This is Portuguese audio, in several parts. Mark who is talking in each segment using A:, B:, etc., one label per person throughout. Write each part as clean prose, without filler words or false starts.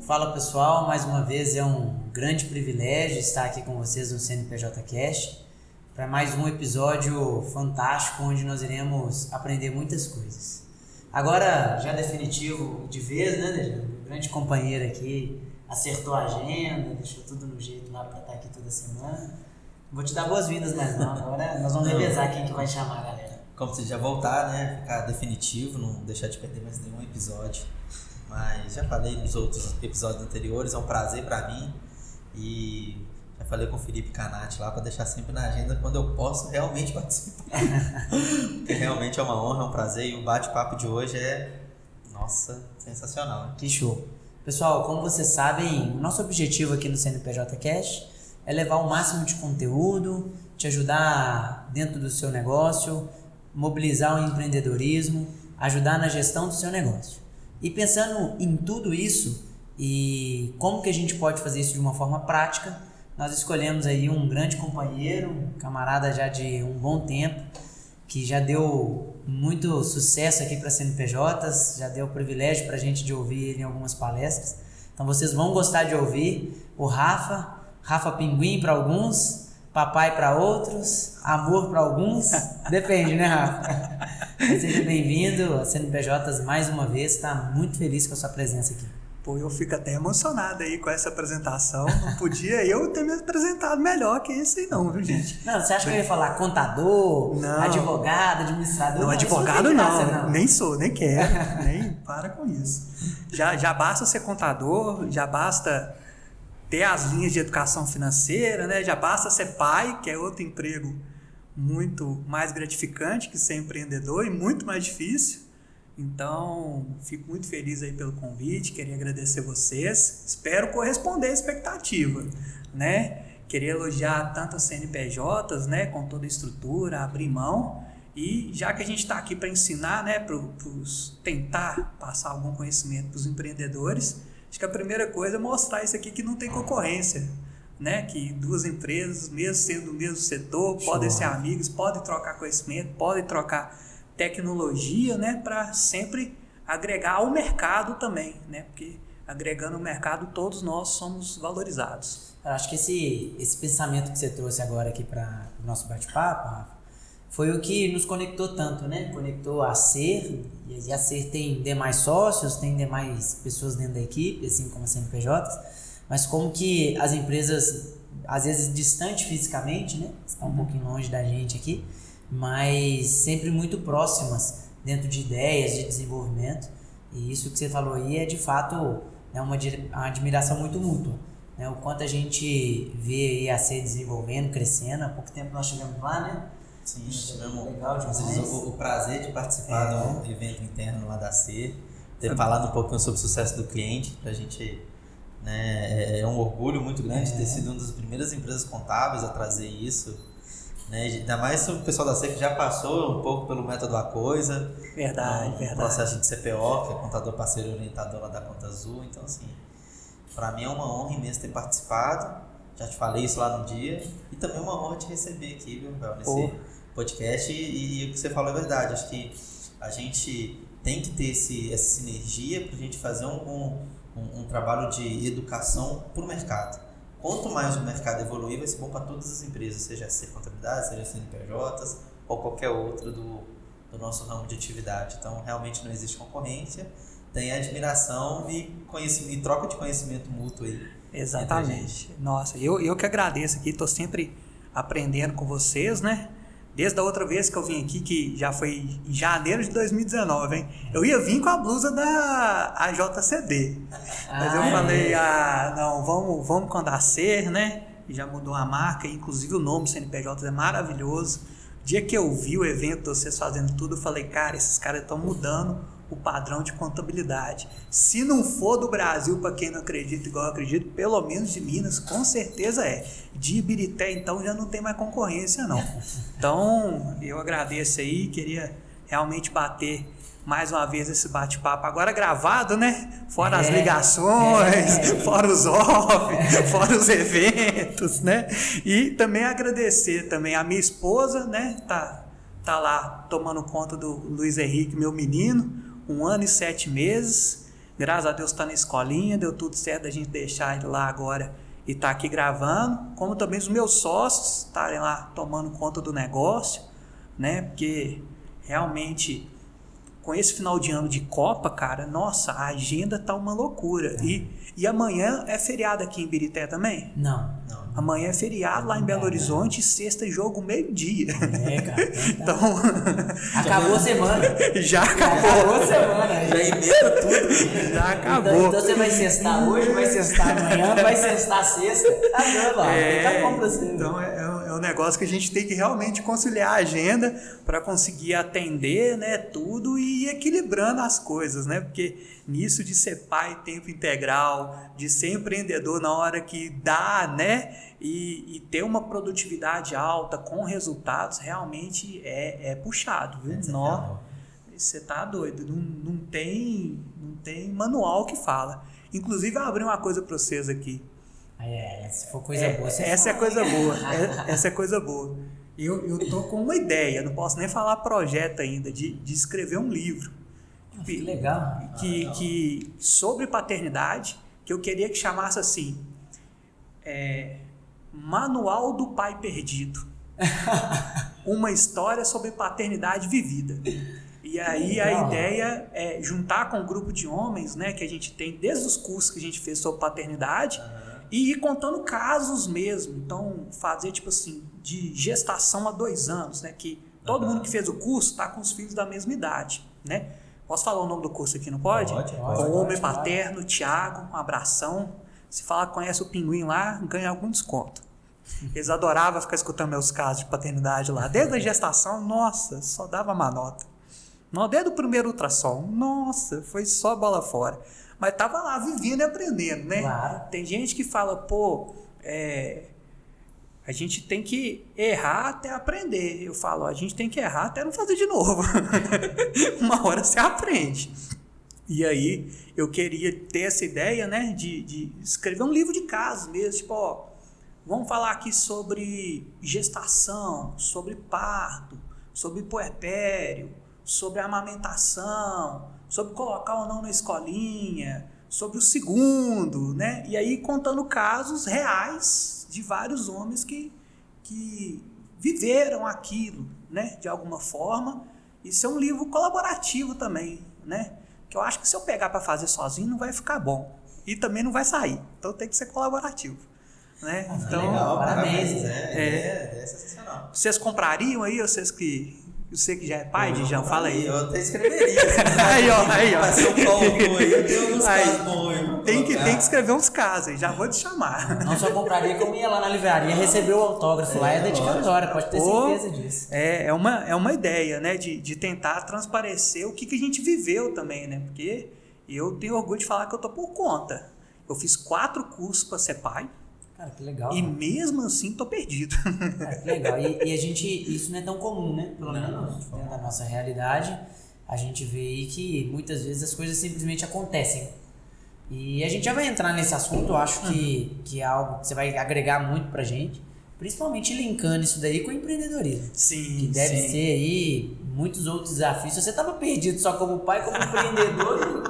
A: Fala pessoal, mais uma vez é um grande privilégio estar aqui com vocês no CNPJ Cast para mais um episódio fantástico onde nós iremos aprender muitas coisas. Agora já definitivo de vez, né, Dejane? O grande companheiro aqui acertou a agenda, deixou tudo no jeito lá para estar aqui toda semana. Vou te dar boas-vindas, mas não, agora nós vamos revezar quem que vai chamar a galera.
B: Como se já voltar, né, ficar definitivo, não deixar de perder mais nenhum episódio. Mas já falei nos outros episódios anteriores, é um prazer para mim e já falei com o Felipe Canati lá para deixar sempre na agenda quando eu posso realmente participar. Porque realmente é uma honra, é um prazer e o bate-papo de hoje é, nossa, sensacional.
A: Que show! Pessoal, como vocês sabem, o nosso objetivo aqui no CNPJ Cash é levar o máximo de conteúdo, te ajudar dentro do seu negócio, mobilizar o empreendedorismo, ajudar na gestão do seu negócio. E pensando em tudo isso e como que a gente pode fazer isso de uma forma prática, nós escolhemos aí um grande companheiro, um camarada já de um bom tempo, que já deu muito sucesso aqui para CNPJs, já deu o privilégio para a gente de ouvir ele em algumas palestras. Então vocês vão gostar de ouvir o Rafa Pinguim para alguns, papai para outros, amor para alguns, depende, né, Rafa? Seja bem-vindo a CNPJs mais uma vez, está muito feliz com a sua presença aqui.
C: Pô, eu fico até emocionado aí com essa apresentação, não podia eu ter me apresentado melhor que isso aí não, viu, gente?
A: Não, você acha que eu ia falar contador,
C: não,
A: advogado, administrador?
C: Não, advogado não, nem sou, nem quero, nem para com isso. Já basta ser contador, já basta ter as linhas de educação financeira, né? Já basta ser pai, que é outro emprego muito mais gratificante que ser empreendedor e muito mais difícil. Então, fico muito feliz aí pelo convite, queria agradecer vocês, espero corresponder à expectativa, né? Queria elogiar tanto as CNPJs, né, com toda a estrutura, abrir mão, e já que a gente está aqui para ensinar, né, tentar passar algum conhecimento para os empreendedores, acho que a primeira coisa é mostrar isso aqui que não tem concorrência, né? Que duas empresas, mesmo sendo do mesmo setor, podem ser amigos, podem trocar conhecimento, podem trocar tecnologia, né? Para sempre agregar ao mercado também, né? Porque agregando o mercado, todos nós somos valorizados.
A: Eu acho que esse pensamento que você trouxe agora aqui para o nosso bate-papo, Rafa, foi o que nos conectou tanto, né? Conectou a Ser, e a Ser tem demais sócios, tem demais pessoas dentro da equipe, assim como a CNPJ, mas como que as empresas, às vezes distante fisicamente, né? Estão um pouquinho longe da gente aqui, mas sempre muito próximas dentro de ideias, de desenvolvimento. E isso que você falou aí é de fato uma admiração muito mútua, né? O quanto a gente vê aí a Ser desenvolvendo, crescendo. Há pouco tempo nós estivemos lá, né?
B: Sim, tivemos
A: legal demais.
B: O prazer de participar do evento interno lá da Ser, ter falado um pouquinho sobre o sucesso do cliente, pra gente, né, é um orgulho muito grande ter sido uma das primeiras empresas contábeis a trazer isso, né, ainda mais o pessoal da Ser que já passou um pouco pelo método A Coisa,
C: verdade.
B: Processo de CPO, que é contador parceiro orientador lá da Conta Azul. Então assim, para mim é uma honra imensa ter participado, já te falei isso lá no dia, e também é uma honra te receber aqui, viu, nesse podcast, e o que você falou é verdade. Acho que a gente tem que ter essa sinergia para a gente fazer um trabalho de educação para o mercado. Quanto mais o mercado evoluir, vai ser bom para todas as empresas, seja Ser Contabilidade, seja CNPJs ou qualquer outro do nosso ramo de atividade. Então, realmente não existe concorrência, tem admiração e troca de conhecimento mútuo aí.
C: Exatamente. Nossa, eu que agradeço aqui, estou sempre aprendendo com vocês, né? Desde a outra vez que eu vim aqui, que já foi em janeiro de 2019, hein? Eu ia vir com a blusa da AJCD. Mas eu falei, não, vamos com a da Ser, né? E já mudou a marca, inclusive o nome CNPJ é maravilhoso. O dia que eu vi o evento de vocês fazendo tudo, eu falei, cara, esses caras estão mudando o padrão de contabilidade. Se não for do Brasil, para quem não acredita igual eu acredito, pelo menos de Minas, com certeza é. De Ibirité, então, já não tem mais concorrência, não. Então, eu agradeço aí, queria realmente bater mais uma vez esse bate-papo, agora gravado, né? Fora as ligações, fora os off, fora os eventos, né? E também agradecer também a minha esposa, né? Tá lá tomando conta do Luiz Henrique, meu menino, 1 ano e 7 meses, Graças a Deus está na escolinha, deu tudo certo a gente deixar ele lá agora e tá aqui gravando, como também os meus sócios estarem lá tomando conta do negócio, né? Porque realmente com esse final de ano de Copa, cara, nossa, a agenda tá uma loucura. E amanhã é feriado aqui em Birité também?
A: Não.
C: Amanhã é feriado lá em Belo Horizonte, sexta jogo meio-dia.
A: Cara.
C: Então.
A: Acabou a semana.
C: Já acabou
A: a semana.
B: Já emenda tudo.
C: Já acabou.
A: Então você vai cestar hoje, vai cestar amanhã, vai cestar sexta. Tá dando, ó. Tá bom pra você.
C: Então é um negócio que a gente tem que realmente conciliar a agenda para conseguir atender, né, tudo e ir equilibrando as coisas, né? Porque nisso de ser pai tempo integral, de ser empreendedor na hora que dá, né? E ter uma produtividade alta com resultados realmente é puxado, viu? Você tá doido, não tem manual que fala. Inclusive eu abri uma coisa para vocês aqui.
A: Se for coisa boa, você
C: essa fala. É coisa boa. Essa é coisa boa. Eu tô com uma ideia, não posso nem falar projeto ainda, de escrever um livro.
A: Que legal.
C: Que sobre paternidade, que eu queria que chamasse assim, Manual do Pai Perdido. Uma história sobre paternidade vivida. E aí a ideia é juntar com um grupo de homens, né, que a gente tem desde os cursos que a gente fez sobre paternidade, e ir contando casos mesmo. Então, fazer tipo assim, de gestação a 2 anos, né, que todo mundo que fez o curso está com os filhos da mesma idade, né? Posso falar o nome do curso aqui, não pode?
B: Pode.
C: Com o Homem Paterno, Thiago, um abração. Se falar que conhece o Pinguim lá, ganha algum desconto. Eles adoravam ficar escutando meus casos de paternidade lá. Desde a gestação, nossa, só dava má nota. Desde o primeiro ultrassom, nossa, foi só bola fora. Mas tava lá, vivendo e aprendendo, né?
A: Claro.
C: Tem gente que fala, a gente tem que errar até aprender. Eu falo, a gente tem que errar até não fazer de novo. Uma hora você aprende. E aí, eu queria ter essa ideia, né, de escrever um livro de casos mesmo. Tipo, vamos falar aqui sobre gestação, sobre parto, sobre puerpério, sobre amamentação, sobre colocar ou não na escolinha, sobre o segundo, né? E aí contando casos reais de vários homens que viveram aquilo, né? De alguma forma. Isso é um livro colaborativo também, né? Que eu acho que se eu pegar para fazer sozinho não vai ficar bom. E também não vai sair. Então tem que ser colaborativo. Né? Então,
B: legal, parabéns.
C: É
B: sensacional.
C: Vocês comprariam aí, vocês que... Você que já é pai, Dijão, fala aí.
B: Eu até escreveria.
C: Aí, ó.
B: Passou um pau aí, eu tenho alguns casos bons.
C: Tem que escrever uns casos aí, já vou te chamar.
A: Não só compraria, como ia lá na livraria, receber o autógrafo lá, é dedicatória, pode ter certeza disso.
C: É uma ideia, né, de tentar transparecer o que a gente viveu também, né, porque eu tenho orgulho de falar que eu tô por conta. Eu fiz 4 cursos para ser pai.
A: Cara, que legal.
C: E mesmo assim tô perdido.
A: Cara, que legal. E a gente, isso não é tão comum, né? Pelo menos dentro da nossa realidade, a gente vê aí que muitas vezes as coisas simplesmente acontecem. E a gente já vai entrar nesse assunto, eu acho que é algo que você vai agregar muito pra gente, principalmente linkando isso daí com o empreendedorismo.
C: Sim,
A: que deve ser aí muitos outros desafios. Se você tava perdido só como pai, como empreendedor,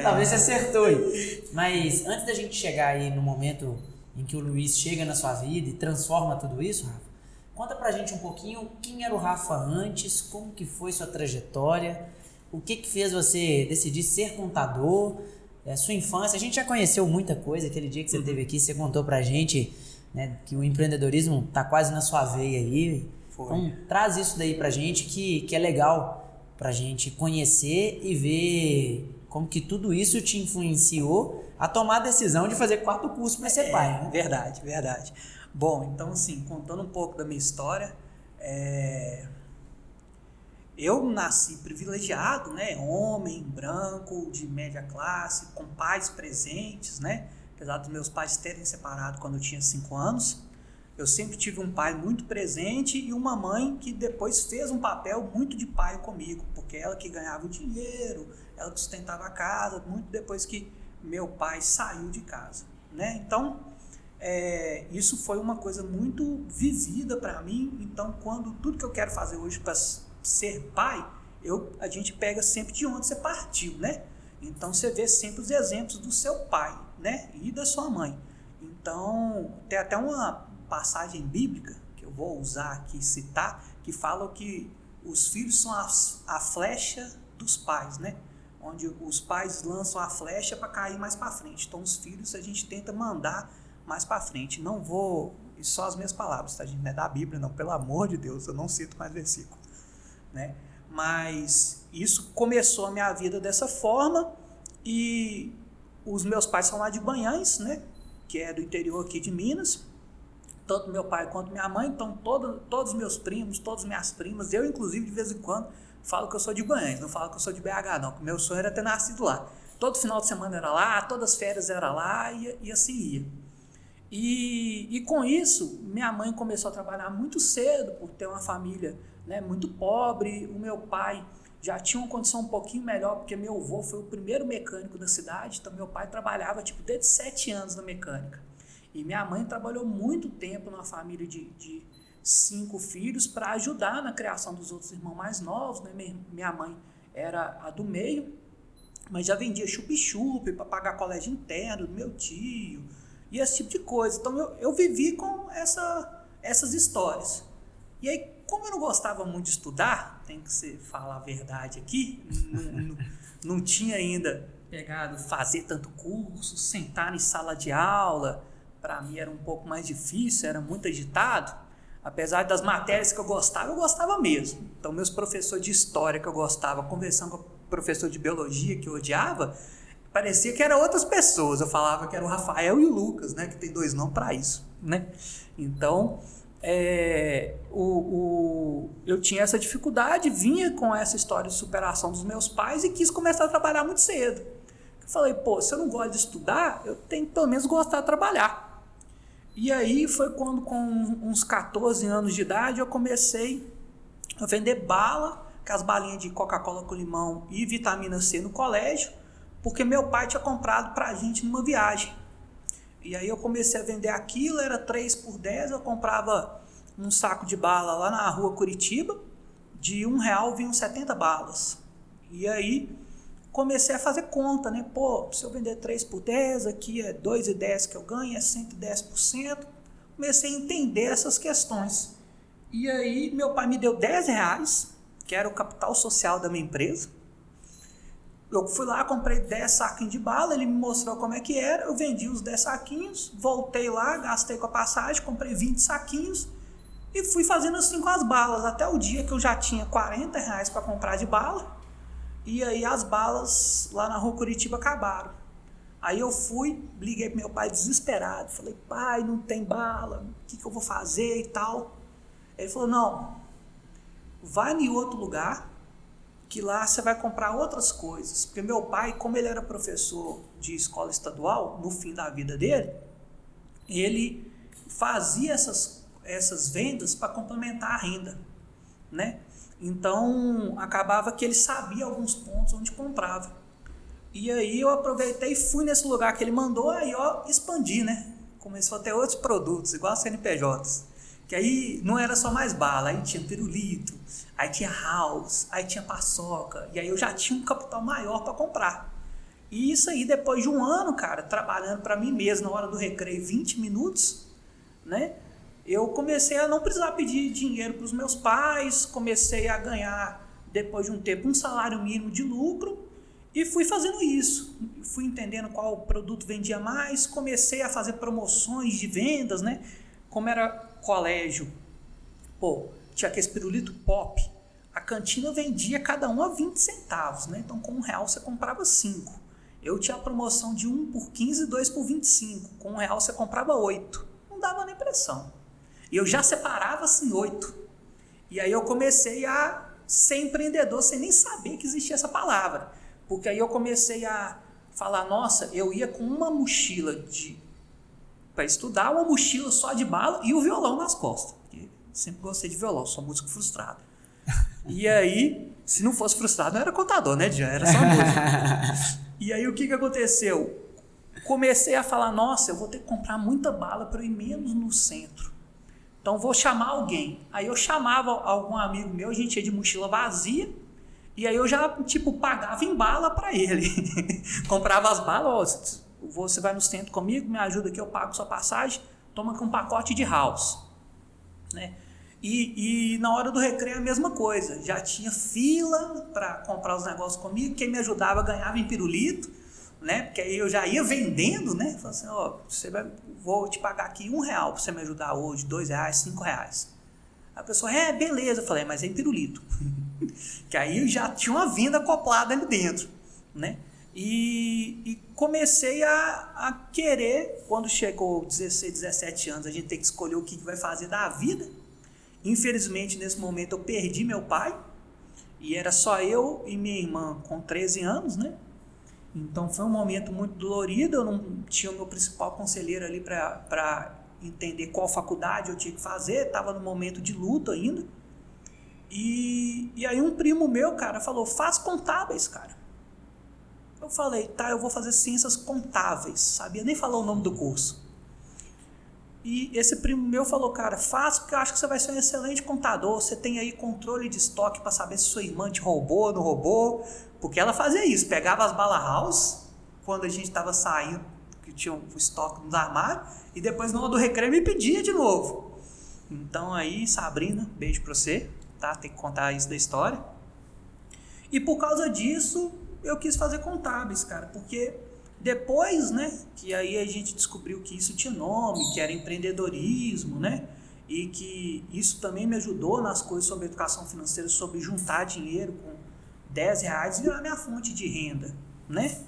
A: talvez você acertou aí. Mas antes da gente chegar aí no momento em que o Luiz chega na sua vida e transforma tudo isso, Rafa, conta pra gente um pouquinho quem era o Rafa antes, como que foi sua trajetória, o que fez você decidir ser contador, sua infância. A gente já conheceu muita coisa, aquele dia que você esteve aqui, você contou pra gente, né, que o empreendedorismo tá quase na sua veia aí.
C: Foi.
A: Então traz isso daí pra gente que é legal pra gente conhecer e ver como que tudo isso te influenciou a tomar a decisão de fazer 4 cursos para ser pai. Né?
C: Verdade. Bom, então assim, contando um pouco da minha história, eu nasci privilegiado, né? Homem, branco, de média classe, com pais presentes, né? Apesar dos meus pais terem separado quando eu tinha 5 anos, eu sempre tive um pai muito presente e uma mãe que depois fez um papel muito de pai comigo, porque ela que ganhava o dinheiro, ela que sustentava a casa, muito depois que meu pai saiu de casa, né? Então, isso foi uma coisa muito vivida para mim. Então, quando tudo que eu quero fazer hoje para ser pai, a gente pega sempre de onde você partiu, né? Então você vê sempre os exemplos do seu pai, né? E da sua mãe. Então tem até uma passagem bíblica que eu vou usar aqui, citar, que fala que os filhos são a flecha dos pais, né? Onde os pais lançam a flecha para cair mais para frente. Então os filhos a gente tenta mandar mais para frente. Não vou, isso só as minhas palavras, tá, gente? Não é da Bíblia, não, pelo amor de Deus, eu não cito mais versículo, né? Mas isso começou a minha vida dessa forma, e os meus pais são lá de Banhães, né? Que é do interior aqui de Minas, tanto meu pai quanto minha mãe. Então todos meus primos, todas minhas primas, eu inclusive de vez em quando falo que eu sou de Banhães, não falo que eu sou de BH não, que meu sonho era ter nascido lá. Todo final de semana era lá, todas as férias era lá, e assim ia. E com isso, minha mãe começou a trabalhar muito cedo, por ter uma família, né, muito pobre. O meu pai já tinha uma condição um pouquinho melhor, porque meu avô foi o primeiro mecânico da cidade, então meu pai trabalhava desde 7 anos na mecânica. E minha mãe trabalhou muito tempo numa família de 5 filhos para ajudar na criação dos outros irmãos mais novos, né? Minha mãe era a do meio, mas já vendia chup-chup para pagar colégio interno do meu tio e esse tipo de coisa. Então eu vivi com essas histórias. E aí, como eu não gostava muito de estudar, tem que falar a verdade aqui, não tinha ainda pegado fazer tanto curso, sentar em sala de aula, para mim era um pouco mais difícil, era muito agitado. Apesar das matérias que eu gostava mesmo. Então meus professores de história que eu gostava, conversando com o professor de biologia que eu odiava, parecia que eram outras pessoas. Eu falava que era o Rafael e o Lucas, né, que tem 2 nomes para isso, né? Então eu tinha essa dificuldade, vinha com essa história de superação dos meus pais e quis começar a trabalhar muito cedo. Eu falei, se eu não gosto de estudar, eu tenho que pelo menos gostar de trabalhar. E aí foi quando, com uns 14 anos de idade, eu comecei a vender bala, com as balinhas de Coca-Cola com limão e vitamina C no colégio, porque meu pai tinha comprado pra gente numa viagem. E aí eu comecei a vender aquilo, era 3 por 10, eu comprava um saco de bala lá na rua Curitiba, de R$1 vinham 70 balas. E aí comecei a fazer conta, né? Se eu vender 3 por 10, aqui é 2,10 que eu ganho, é 110%. Comecei a entender essas questões. E aí meu pai me deu R$10, que era o capital social da minha empresa. Eu fui lá, comprei 10 saquinhos de bala, ele me mostrou como é que era, eu vendi os 10 saquinhos, voltei lá, gastei com a passagem, comprei 20 saquinhos e fui fazendo assim com as balas, até o dia que eu já tinha R$40 para comprar de bala, e aí as balas lá na rua Curitiba acabaram. Aí eu fui, liguei pro meu pai desesperado, falei, pai, não tem bala, o que eu vou fazer e tal. Ele falou, não, vai em outro lugar, que lá você vai comprar outras coisas. Porque meu pai, como ele era professor de escola estadual, no fim da vida dele, ele fazia essas vendas para complementar a renda, né? Então, acabava que ele sabia alguns pontos onde comprava. E aí eu aproveitei e fui nesse lugar que ele mandou, aí eu expandi, né? Começou a ter outros produtos, igual a CNPJs. Que aí não era só mais bala, aí tinha pirulito, aí tinha house, aí tinha paçoca, e aí eu já tinha um capital maior para comprar. E isso aí, depois de 1 ano, cara, trabalhando para mim mesmo, na hora do recreio, 20 minutos, né? Eu comecei a não precisar pedir dinheiro para os meus pais, comecei a ganhar, depois de um tempo, um salário mínimo de lucro, e fui fazendo isso. Fui entendendo qual produto vendia mais, comecei a fazer promoções de vendas, né? Como era colégio, tinha aquele pirulito pop, a cantina vendia cada um a 20 centavos, né? Então com R$1 você comprava 5. Eu tinha a promoção de 1 por 15 e 2 por 25. Com R$1 você comprava 8. Não dava nem pressão. E eu já separava assim 8. E aí eu comecei a ser empreendedor sem nem saber que existia essa palavra. Porque aí eu comecei a falar, nossa, eu ia com uma mochila para estudar, uma mochila só de bala e o violão nas costas. Eu sempre gostei de violão, sou músico frustrado. E aí, se não fosse frustrado, não era contador, né, Jean? Era só músico. E aí o que aconteceu? Comecei a falar, nossa, eu vou ter que comprar muita bala para eu ir menos no centro. Então vou chamar alguém. Aí eu chamava algum amigo meu, a gente ia de mochila vazia, E aí eu já, tipo, pagava em bala para ele. Comprava as balas, ó, você vai no centro comigo, me ajuda aqui, eu pago sua passagem, toma aqui um pacote de house, né? E na hora do recreio a mesma coisa, já tinha fila para comprar os negócios comigo, quem me ajudava ganhava em pirulito, né? Porque aí eu já ia vendendo, né? Falei assim, ó, vou te pagar aqui R$1 para você me ajudar hoje, R$2, R$5. A pessoa, beleza. Eu falei, mas é em pirulito. Que aí já tinha uma venda acoplada ali dentro, né? E comecei a querer, quando chegou 16, 17 anos, a gente tem que escolher o que vai fazer da vida. Infelizmente, nesse momento, eu perdi meu pai, e era só eu e minha irmã com 13 anos, né? Então, foi um momento muito dolorido, eu não tinha o meu principal conselheiro ali para entender qual faculdade eu tinha que fazer, estava no momento de luto ainda. E aí um primo meu, cara, falou, faz contábeis, cara. Eu falei, tá, eu vou fazer ciências contábeis, sabia nem falar o nome do curso. E esse primo meu falou, cara, faz porque eu acho que você vai ser um excelente contador, você tem aí controle de estoque para saber se sua irmã te roubou ou não roubou, porque ela fazia isso, pegava as bala house, quando a gente estava saindo, que tinha um estoque nos armários, e depois na hora do recreio me pedia de novo. Então aí, Sabrina, beijo pra você, tá? Tem que contar isso da história. E por causa disso, eu quis fazer contábeis, cara, porque depois, né, que aí a gente descobriu que isso tinha nome, que era empreendedorismo, né, e que isso também me ajudou nas coisas sobre educação financeira, sobre juntar dinheiro com R$10 e virar minha fonte de renda, né,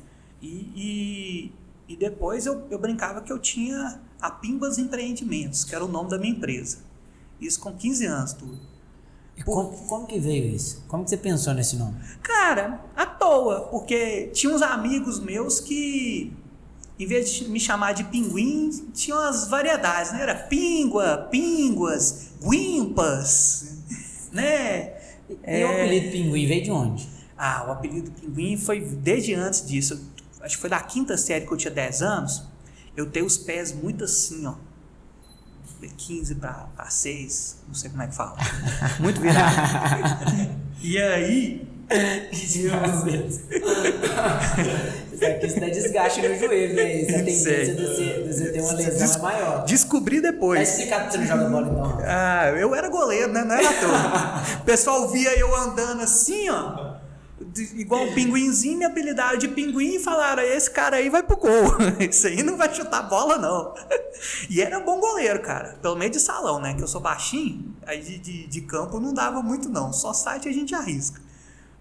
C: e depois eu brincava que eu tinha a Pimbas Empreendimentos, que era o nome da minha empresa, isso com 15 anos, tudo.
A: E como que veio isso? Como que você pensou nesse nome?
C: Cara, à toa, porque tinha uns amigos meus que, em vez de me chamar de pinguim, tinham as variedades, né? Era pingua, pinguas, guimpas, né?
A: E o apelido pinguim veio de onde?
C: O apelido pinguim foi desde antes disso. Acho que foi da 5ª série que eu tinha 10 anos. Eu tenho os pés muito assim, ó. 15 para 6, não sei como é que fala. Muito virado. E aí...
A: Isso dá desgaste no joelho, né? Isso é a tendência de você ter uma lesão maior.
C: Descobri depois.
A: Tá explicado que você não joga bola então?
C: Eu era goleiro, né? Não era à toa. O pessoal via eu andando assim, ó. Igual um pinguinzinho, me apelidaram de pinguim e falaram, esse cara aí vai pro gol, esse aí não vai chutar bola não. E era bom goleiro, cara, pelo menos de salão, né, que eu sou baixinho, aí de campo não dava muito não, só site a gente arrisca.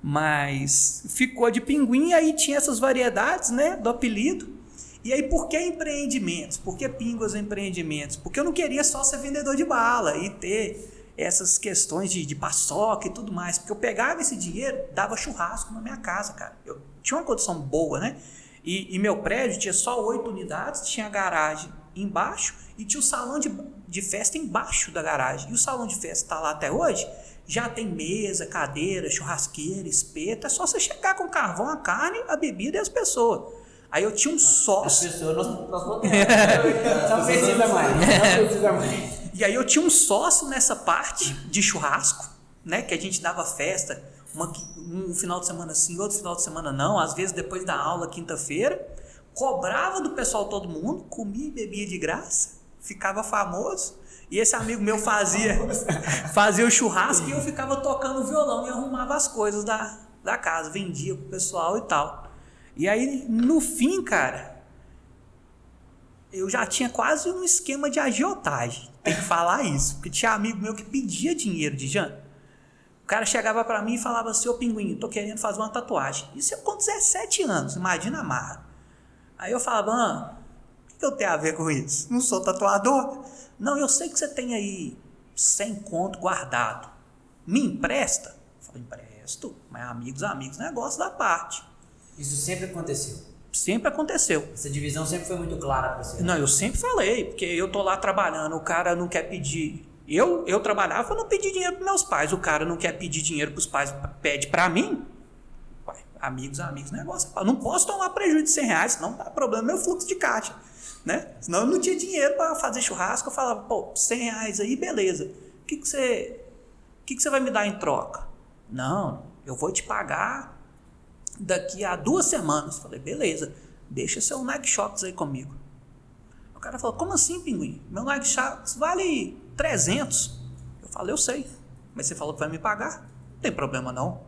C: Mas ficou de pinguim, aí tinha essas variedades, né, do apelido. E aí por que empreendimentos? Por que Pingas Empreendimentos? Porque eu não queria só ser vendedor de bala e ter essas questões de paçoca e tudo mais, porque eu pegava esse dinheiro, dava churrasco na minha casa, cara. Eu tinha uma condição boa, né? E meu prédio tinha só 8 unidades, tinha a garagem embaixo e tinha o salão de festa embaixo da garagem. E o salão de festa está lá até hoje, já tem mesa, cadeira, churrasqueira, espeto, é só você chegar com carvão, a carne, a bebida e as pessoas. Aí eu tinha um sócio...
A: As pessoas nós botamos. Não precisa mais.
C: E aí eu tinha um sócio nessa parte de churrasco, né? Que a gente dava festa, um final de semana sim, outro final de semana não, às vezes depois da aula, quinta-feira, cobrava do pessoal todo mundo, comia e bebia de graça, ficava famoso, e esse amigo meu fazia o churrasco e eu ficava tocando violão e arrumava as coisas da casa, vendia pro pessoal e tal. E aí, no fim, cara, eu já tinha quase um esquema de agiotagem. Tem que falar isso. Porque tinha amigo meu que pedia dinheiro de Jean. O cara chegava pra mim e falava assim, ô pinguim, tô querendo fazer uma tatuagem. Isso eu com 17 anos, imagina a marra. Aí eu falava, o que eu tenho a ver com isso? Não sou tatuador? Não, eu sei que você tem aí 100 conto guardado. Me empresta? Eu falei, empresto. Mas amigos, negócio da parte.
A: Isso sempre aconteceu?
C: Sempre aconteceu.
A: Essa divisão sempre foi muito clara para você?
C: Não, eu sempre falei, porque eu tô lá trabalhando, o cara não quer pedir... Eu trabalhava para não pedir dinheiro para meus pais, o cara não quer pedir dinheiro para os pais, pede para mim. Ué, amigos, negócio. Eu não posso tomar prejuízo de R$100, senão dá problema no meu fluxo de caixa, né? Senão eu não tinha dinheiro para fazer churrasco, eu falava, pô, R$100 aí, beleza. O que você vai me dar em troca? Não, eu vou te pagar daqui a 2 semanas. Falei, beleza, deixa seu Nike Shox aí comigo. O cara falou, como assim, Pinguim? Meu Nike Shox vale 300. Eu falei, eu sei, mas você falou que vai me pagar. Não tem problema não.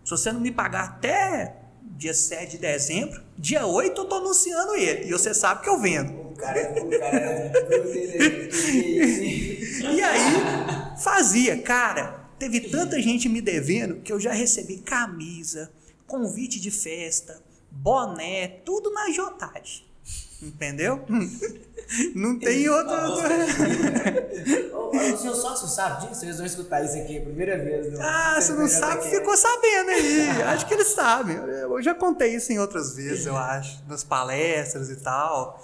C: Se você não me pagar até dia 7 de dezembro, dia 8 eu tô anunciando ele. E você sabe que eu vendo.
A: O cara
C: E aí, fazia. Cara, teve tanta gente me devendo que eu já recebi camisa, convite de festa, boné, tudo na agiotagem. Entendeu? Não tem outra.
A: O seu sócio sabe disso? Eles vão escutar isso aqui a primeira vez.
C: Você não sabe, ficou sabendo aí. Acho que eles sabem. Eu já contei isso em outras vezes, eu acho, nas palestras e tal.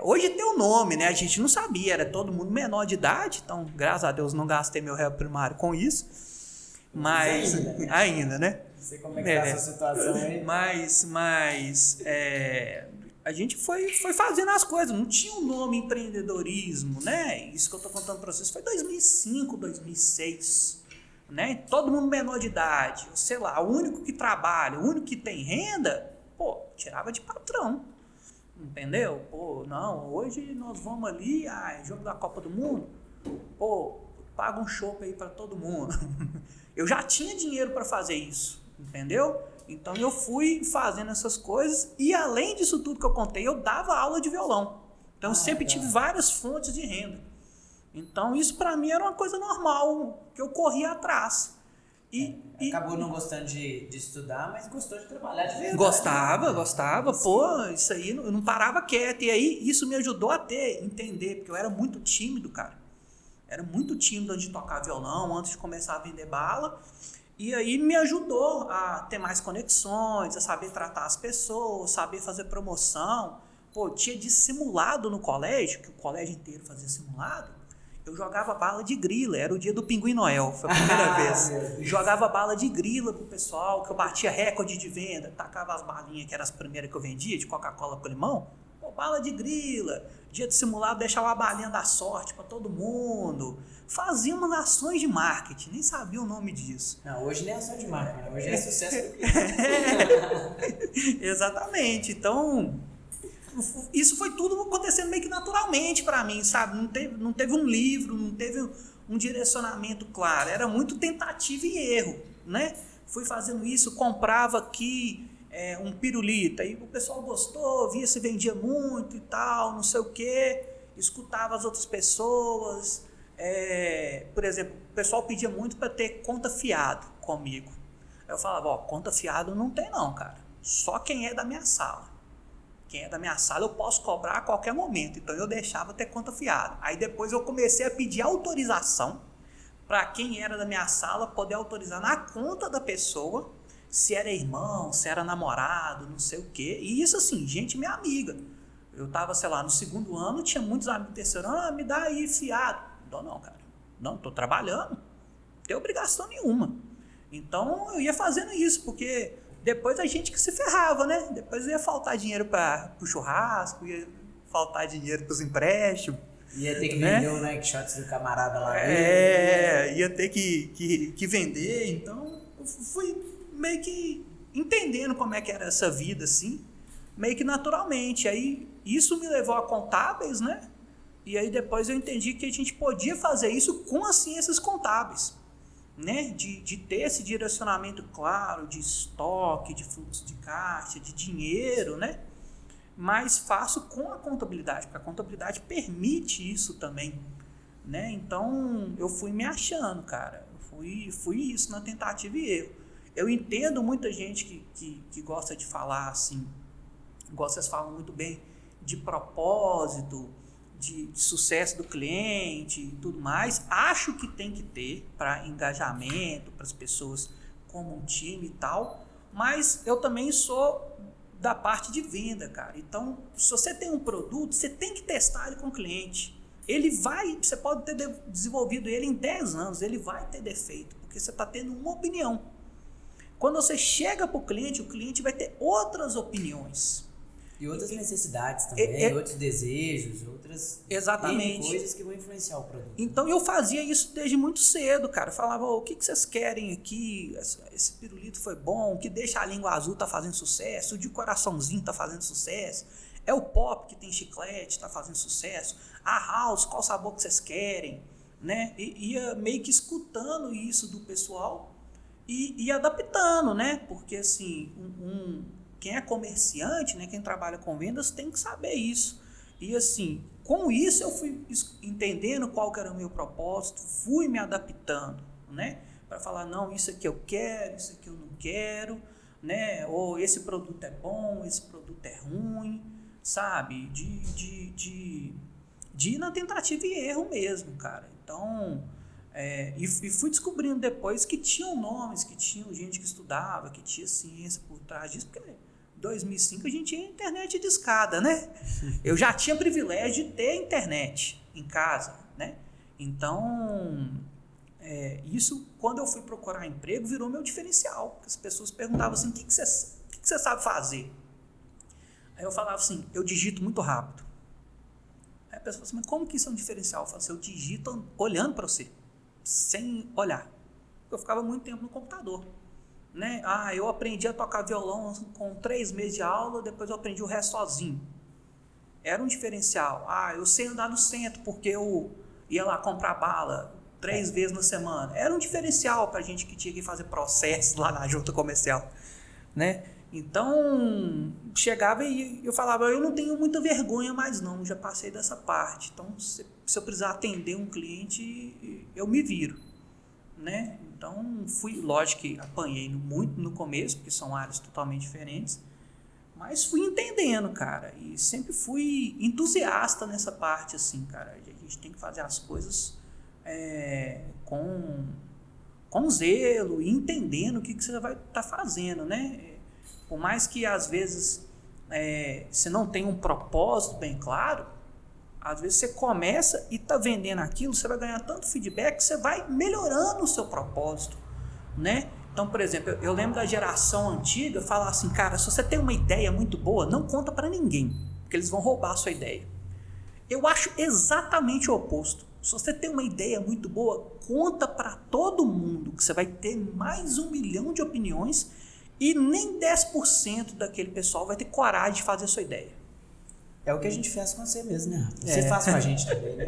C: Hoje tem o nome, né? A gente não sabia, era todo mundo menor de idade, então, graças a Deus, não gastei meu réu primário com isso. Mas ainda, né?
A: Não sei como é que tá essa situação aí.
C: Mas a gente foi fazendo as coisas, não tinha o nome empreendedorismo, né? Isso que eu tô contando para vocês foi 2005, 2006, né? Todo mundo menor de idade, sei lá, o único que trabalha, o único que tem renda, tirava de patrão, entendeu? Não, hoje nós vamos ali, jogo da Copa do Mundo, paga um chopp aí para todo mundo. Eu já tinha dinheiro para fazer isso, entendeu? Então eu fui fazendo essas coisas e além disso tudo que eu contei, eu dava aula de violão. Então eu sempre tive várias fontes de renda. Então isso para mim era uma coisa normal, que eu corria atrás.
A: Acabou não gostando de estudar, mas gostou de trabalhar de verdade.
C: Gostava. Isso aí eu não parava quieto. E aí isso me ajudou a entender, porque eu era muito tímido, cara. Era muito tímido antes de tocar violão, antes de começar a vender bala. E aí me ajudou a ter mais conexões, a saber tratar as pessoas, saber fazer promoção. Tinha dissimulado no colégio, que o colégio inteiro fazia simulado. Eu jogava bala de grila, era o dia do Pinguim Noel, foi a primeira vez. Jogava bala de grila pro pessoal, que eu batia recorde de venda, tacava as balinhas, que eram as primeiras que eu vendia, de Coca-Cola com limão. Bala de grila, dia de simulado, deixava a balinha da sorte para todo mundo. Fazia umas ações de marketing, nem sabia o nome disso.
A: Não, hoje nem é ação de marketing, hoje é sucesso.
C: Exatamente, então isso foi tudo acontecendo meio que naturalmente para mim, sabe? Não teve um livro, não teve um direcionamento claro, era muito tentativa e erro, né? Fui fazendo isso, comprava aqui um pirulito, aí o pessoal gostou, via se vendia muito e tal, não sei o que, escutava as outras pessoas, por exemplo, o pessoal pedia muito para ter conta fiado comigo. Aí eu falava, conta fiado não tem não, cara, só quem é da minha sala. Quem é da minha sala eu posso cobrar a qualquer momento, então eu deixava ter conta fiada. Aí depois eu comecei a pedir autorização para quem era da minha sala poder autorizar na conta da pessoa, se era irmão, se era namorado, não sei o quê. E isso assim, gente minha amiga. Eu tava, sei lá, no 2º ano, tinha muitos amigos terceiro ano, me dá aí fiado. Não, cara. Não, tô trabalhando. Não tem obrigação nenhuma. Então eu ia fazendo isso, porque depois a gente que se ferrava, né? Depois ia faltar dinheiro para o churrasco, ia faltar dinheiro para os empréstimos.
A: Ia ter que vender o Nike Shox do camarada lá.
C: Ia ter que vender. Então eu fui meio que entendendo como é que era essa vida, assim, meio que naturalmente. Aí isso me levou a contábeis, né? E aí depois eu entendi que a gente podia fazer isso com as ciências contábeis, né? De ter esse direcionamento claro de estoque, de fluxo de caixa, de dinheiro, né? Mais fácil com a contabilidade, porque a contabilidade permite isso também, né? Então eu fui me achando, cara. Eu fui isso na tentativa e erro. Eu entendo muita gente que gosta de falar assim, vocês falam muito bem de propósito, de sucesso do cliente e tudo mais. Acho que tem que ter para engajamento, para as pessoas como um time e tal, mas eu também sou da parte de venda, cara. Então, se você tem um produto, você tem que testar ele com o cliente. Você pode ter desenvolvido ele em 10 anos, ele vai ter defeito, porque você está tendo uma opinião. Quando você chega para o cliente vai ter outras opiniões.
A: E outras necessidades também, outros desejos, outras coisas que vão influenciar o produto.
C: Então eu fazia isso desde muito cedo, cara. Eu falava, o que vocês querem aqui? Esse pirulito foi bom, o que deixa a língua azul tá fazendo sucesso, o de coraçãozinho tá fazendo sucesso, é o pop que tem chiclete, tá fazendo sucesso, a house, qual sabor que vocês querem, né? E ia meio que escutando isso do pessoal e adaptando, né? Porque assim, quem é comerciante, né, quem trabalha com vendas, tem que saber isso. E assim, com isso eu fui entendendo qual que era o meu propósito, fui me adaptando, né, para falar, não, isso aqui eu quero, isso aqui eu não quero, né, ou esse produto é bom, esse produto é ruim, sabe, de ir na tentativa e erro mesmo, cara. Então, e fui descobrindo depois que tinham nomes, que tinham gente que estudava, que tinha ciência por trás disso, porque em 2005 a gente tinha internet de escada, né? Eu já tinha privilégio de ter internet em casa, né? Então, isso, quando eu fui procurar emprego, virou meu diferencial. As pessoas perguntavam assim, o que você sabe fazer? Aí eu falava assim, eu digito muito rápido. Aí a pessoa falou assim, mas como que isso é um diferencial? Eu falava assim, eu digito olhando para você, sem olhar. Eu ficava muito tempo no computador. Né? Eu aprendi a tocar violão com 3 meses de aula, depois eu aprendi o resto sozinho. Era um diferencial. Eu sei andar no centro porque eu ia lá comprar bala 3 vezes na semana. Era um diferencial para a gente que tinha que fazer processo lá na junta comercial, né? Então, chegava e eu falava, eu não tenho muita vergonha mais não, já passei dessa parte. Então, se eu precisar atender um cliente, eu me viro, né? Então, lógico que apanhei muito no começo, porque são áreas totalmente diferentes, mas fui entendendo, cara, e sempre fui entusiasta nessa parte, assim, cara. A gente tem que fazer as coisas com zelo e entendendo o que você vai estar fazendo, né? Por mais que, às vezes, você não tenha um propósito bem claro, às vezes você começa e está vendendo aquilo, você vai ganhar tanto feedback que você vai melhorando o seu propósito, né? Então, por exemplo, eu lembro da geração antiga falar assim, cara, se você tem uma ideia muito boa, não conta para ninguém, porque eles vão roubar a sua ideia. Eu acho exatamente o oposto. Se você tem uma ideia muito boa, conta para todo mundo, que você vai ter mais 1 milhão de opiniões e nem 10% daquele pessoal vai ter coragem de fazer a sua ideia.
A: É o que a gente faz com você mesmo, né? Você faz com a gente também, né?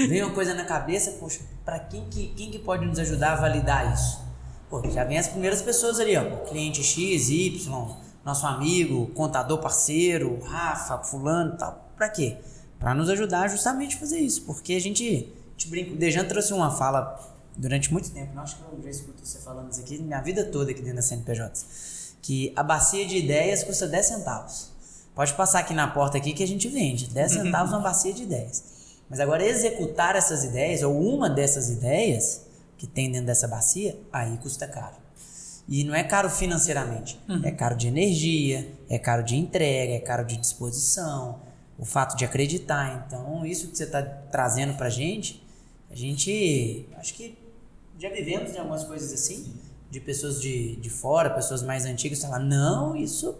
A: Vem uma coisa na cabeça, poxa, para quem que pode nos ajudar a validar isso? Pô, já vem as primeiras pessoas ali, ó, cliente X, Y, nosso amigo, contador parceiro, Rafa, fulano e tal. Pra quê? Pra nos ajudar justamente a fazer isso, porque a gente brinca. O Dejan trouxe uma fala durante muito tempo, eu acho que eu já escuto você falando isso aqui, minha vida toda aqui dentro da CNPJ, que a bacia de ideias custa 10 centavos. Pode passar aqui na porta aqui que a gente vende. 10 centavos uma bacia de ideias. Mas agora executar essas ideias, ou uma dessas ideias que tem dentro dessa bacia, aí custa caro. E não é caro financeiramente. É caro de energia, é caro de entrega, é caro de disposição, o fato de acreditar. Então, isso que você está trazendo pra gente, a gente, acho que já vivemos em algumas coisas assim, de pessoas de fora, pessoas mais antigas, falar, não, isso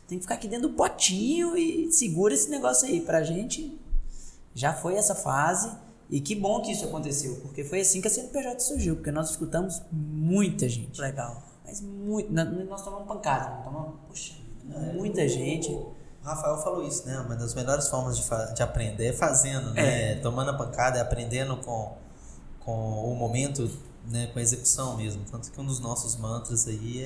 A: tem que ficar aqui dentro do potinho e segura esse negócio aí. Pra gente, já foi essa fase e que bom que isso aconteceu, porque foi assim que a CNPJ surgiu, porque nós escutamos muita gente.
C: Legal.
A: Mas nós tomamos pancada, não tomamos, poxa, muita gente.
B: O Rafael falou isso, né? Uma das melhores formas de aprender é fazendo, né? Tomando a pancada e aprendendo com o momento, né? Com a execução mesmo. Tanto que um dos nossos mantras aí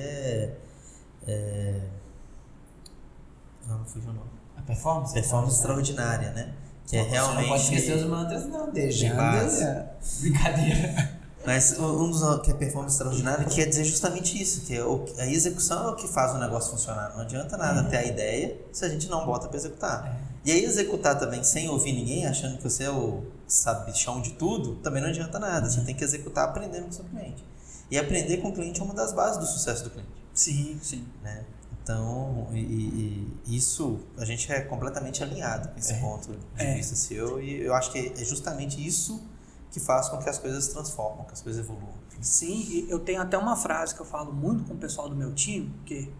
B: não fugiu o nome.
A: A performance?
B: Performance extraordinária, né? Que é realmente...
A: Não pode esquecer os mantras não, brincadeira.
B: Mas um dos que é performance extraordinária quer dizer justamente isso, que a execução é o que faz o negócio funcionar. Não adianta nada ter a ideia se a gente não bota para executar. E aí executar também sem ouvir ninguém, achando que você é o sabichão de tudo, também não adianta nada. Você tem que executar aprendendo com o seu cliente. E aprender com o cliente é uma das bases do sucesso do cliente.
C: Sim, sim.
B: Né? Então, isso, a gente é completamente alinhado com esse ponto de vista seu, e eu acho que é justamente isso que faz com que as coisas se transformem, que as coisas evoluam.
C: Sim, e eu tenho até uma frase que eu falo muito com o pessoal do meu time, que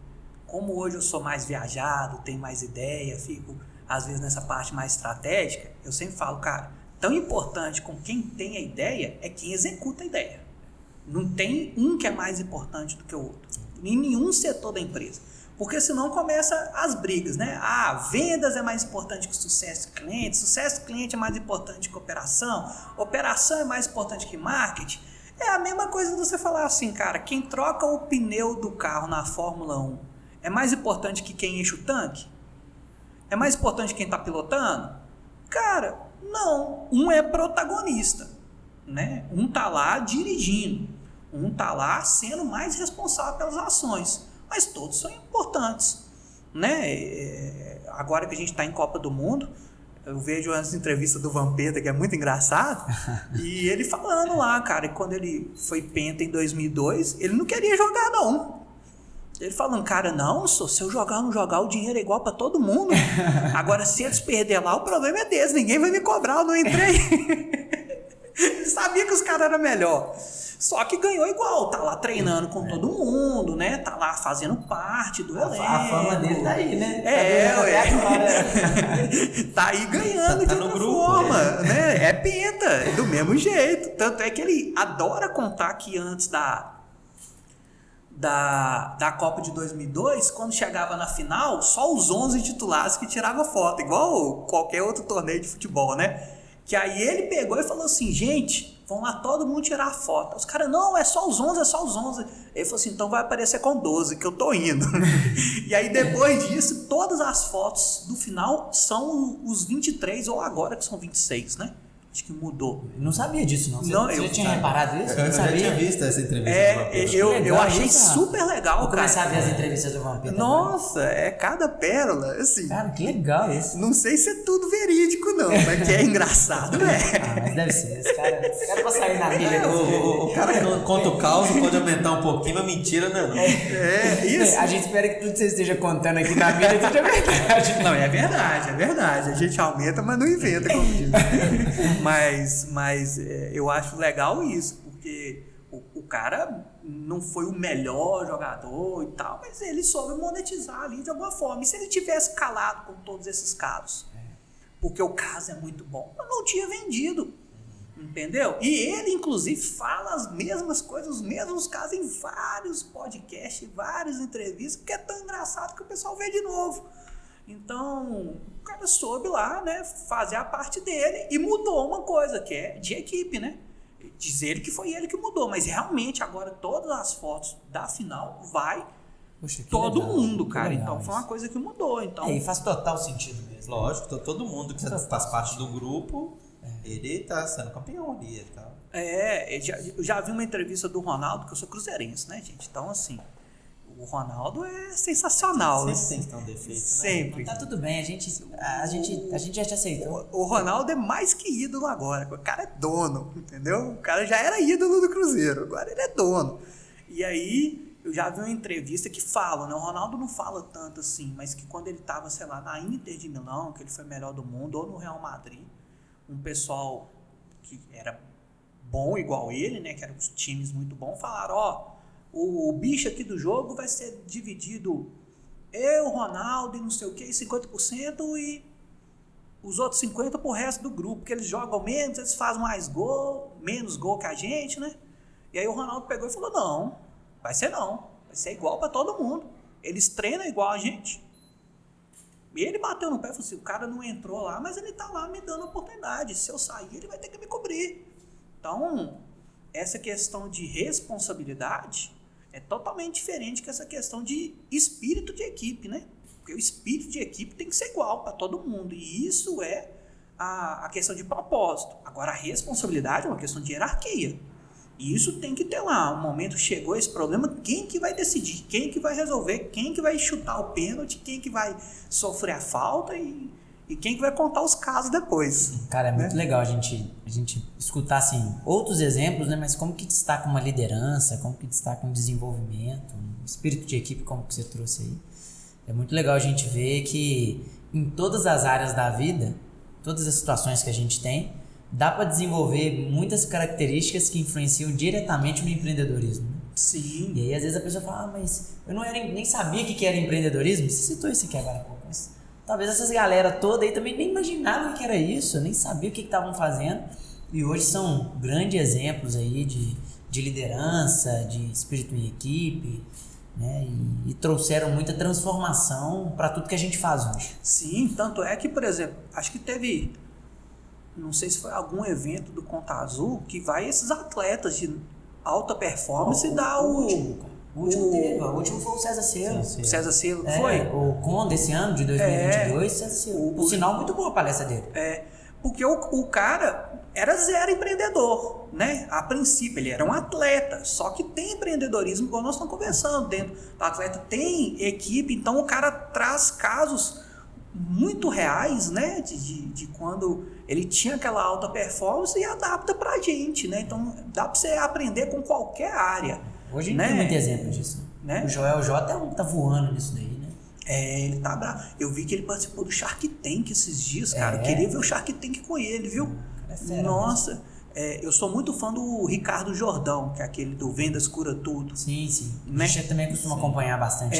C: como hoje eu sou mais viajado, tenho mais ideia, fico às vezes nessa parte mais estratégica, eu sempre falo, cara, tão importante com quem tem a ideia é quem executa a ideia. Não tem um que é mais importante do que o outro, em nenhum setor da empresa. Porque senão começa as brigas, né? Vendas é mais importante que sucesso do cliente é mais importante que operação é mais importante que marketing. É a mesma coisa de você falar assim, cara, quem troca o pneu do carro na Fórmula 1 é mais importante que quem enche o tanque? É mais importante quem está pilotando? Cara, não. Um é protagonista, né? Um tá lá dirigindo, um tá lá sendo mais responsável pelas ações, mas todos são importantes, né? Agora que a gente está em Copa do Mundo, eu vejo as entrevistas do Vampeta, que é muito engraçado, e ele falando lá, cara, que quando ele foi penta em 2002, ele não queria jogar, não. Ele falando, cara, não, se eu jogar ou não jogar, o dinheiro é igual para todo mundo. Agora, se eles perder lá, o problema é deles, ninguém vai me cobrar, eu não entrei. Ele sabia que os caras eram melhor. Só que ganhou igual, tá lá treinando com todo mundo, né? Tá lá fazendo parte do elenco.
A: A fama dele tá aí, né?
C: Tá aí ganhando de outra forma, né? É penta, do mesmo jeito. Tanto é que ele adora contar que antes da Copa de 2002, quando chegava na final, só os 11 titulares que tiravam foto, igual qualquer outro torneio de futebol, né? Que aí ele pegou e falou assim, gente, vão lá todo mundo tirar foto. Os caras, não, é só os 11. Ele falou assim, então vai aparecer com 12, que eu tô indo. E aí depois disso, todas as fotos do final são os 23, ou agora que são 26, né? Acho que mudou.
A: Não sabia disso, não.
C: Você
A: já tinha reparado isso?
B: Eu já tinha visto essa entrevista do Vampeta.
C: Eu achei super legal,
A: Vou
C: cara.
A: começar a ver as entrevistas do Vampeta.
C: Nossa, é cada pérola, assim.
A: Cara, que legal isso.
C: Não sei se é tudo verídico, não, mas que é engraçado, né?
A: Mas deve ser. Esse cara pra sair na mídia.
B: O cara que conta o caos pode aumentar um pouquinho, mas mentira, né? Não.
C: Isso.
A: A gente espera que tudo que você esteja contando aqui na mídia seja verdade.
C: Não, é verdade. A gente aumenta, mas não inventa, como diz. Mas eu acho legal isso, porque o cara não foi o melhor jogador e tal, mas ele soube monetizar ali de alguma forma. E se ele tivesse calado com todos esses casos? Porque o caso é muito bom, eu não tinha vendido. Entendeu? E ele, inclusive, fala as mesmas coisas, os mesmos casos em vários podcasts, várias entrevistas, porque é tão engraçado que o pessoal vê de novo. Então, o cara soube lá, né, fazer a parte dele e mudou uma coisa, que é de equipe, né? Dizer que foi ele que mudou, mas realmente agora todas as fotos da final vai todo mundo, cara. Então foi uma coisa que mudou. Então,
A: e faz total sentido mesmo.
B: Lógico, todo mundo que faz parte do grupo, ele tá sendo campeão ali e tal.
C: Eu já vi uma entrevista do Ronaldo, que eu sou cruzeirense, né, gente? Então, assim, o Ronaldo é sensacional.
B: Sempre tem que ter um defeito, né?
C: Sempre.
A: Tá tudo bem, a gente já te aceitou.
C: O Ronaldo é mais que ídolo agora. O cara é dono, entendeu? O cara já era ídolo do Cruzeiro, agora ele é dono. E aí, eu já vi uma entrevista que fala, né? O Ronaldo não fala tanto assim, mas que quando ele tava, sei lá, na Inter de Milão, que ele foi melhor do mundo, ou no Real Madrid, um pessoal que era bom igual ele, né? Que eram os times muito bons, falaram, o bicho aqui do jogo vai ser dividido eu, Ronaldo e não sei o que, 50% e os outros 50% pro resto do grupo, porque eles jogam menos, eles fazem menos gol que a gente, né? E aí o Ronaldo pegou e falou, não, vai ser igual para todo mundo, eles treinam igual a gente. E ele bateu no pé e falou assim, o cara não entrou lá, mas ele tá lá me dando oportunidade, se eu sair ele vai ter que me cobrir. Então, essa questão de responsabilidade é totalmente diferente que essa questão de espírito de equipe, né? Porque o espírito de equipe tem que ser igual para todo mundo. E isso é a questão de propósito. Agora, a responsabilidade é uma questão de hierarquia. E isso tem que ter lá. O momento chegou esse problema, quem que vai decidir? Quem que vai resolver? Quem que vai chutar o pênalti? Quem que vai sofrer a falta? E quem que vai contar os casos depois.
A: Cara, é muito legal a gente escutar assim, outros exemplos, né? Mas como que destaca uma liderança, como que destaca um desenvolvimento, um espírito de equipe como que você trouxe aí. É muito legal a gente ver que em todas as áreas da vida, todas as situações que a gente tem, dá para desenvolver muitas características que influenciam diretamente no empreendedorismo.
C: Sim.
A: E aí às vezes a pessoa fala, mas eu nem sabia o que era empreendedorismo. Você citou isso aqui agora há pouco, mas talvez essas galera toda aí também nem imaginavam o que era isso, nem sabia o que estavam fazendo. E hoje são grandes exemplos aí de liderança, de espírito em equipe, né? E trouxeram muita transformação para tudo que a gente faz hoje.
C: Sim, tanto é que, por exemplo, acho que teve, não sei se foi algum evento do Conta Azul, que vai esses atletas de alta performance dar o
A: último foi o César Cielo.
C: O César Cielo, foi?
A: O CON desse ano, de 2022, César Cielo. Por sinal, muito boa a palestra dele.
C: Porque o cara era zero empreendedor, né? A princípio, ele era um atleta, só que tem empreendedorismo, igual nós estamos conversando, dentro do atleta tem equipe, então o cara traz casos muito reais, né? De quando ele tinha aquela alta performance e adapta pra gente, né? Então dá pra você aprender com qualquer área.
A: Hoje
C: né?
A: Tem muito exemplo disso. Né? O Joel J tá voando nisso daí, né?
C: Ele tá bravo. Eu vi que ele participou do Shark Tank esses dias, cara. Eu queria ver o Shark Tank com ele, viu? Nossa, eu sou muito fã do Ricardo Jordão, que é aquele do Vendas Cura Tudo.
A: Sim. Né? A gente também costuma acompanhar bastante.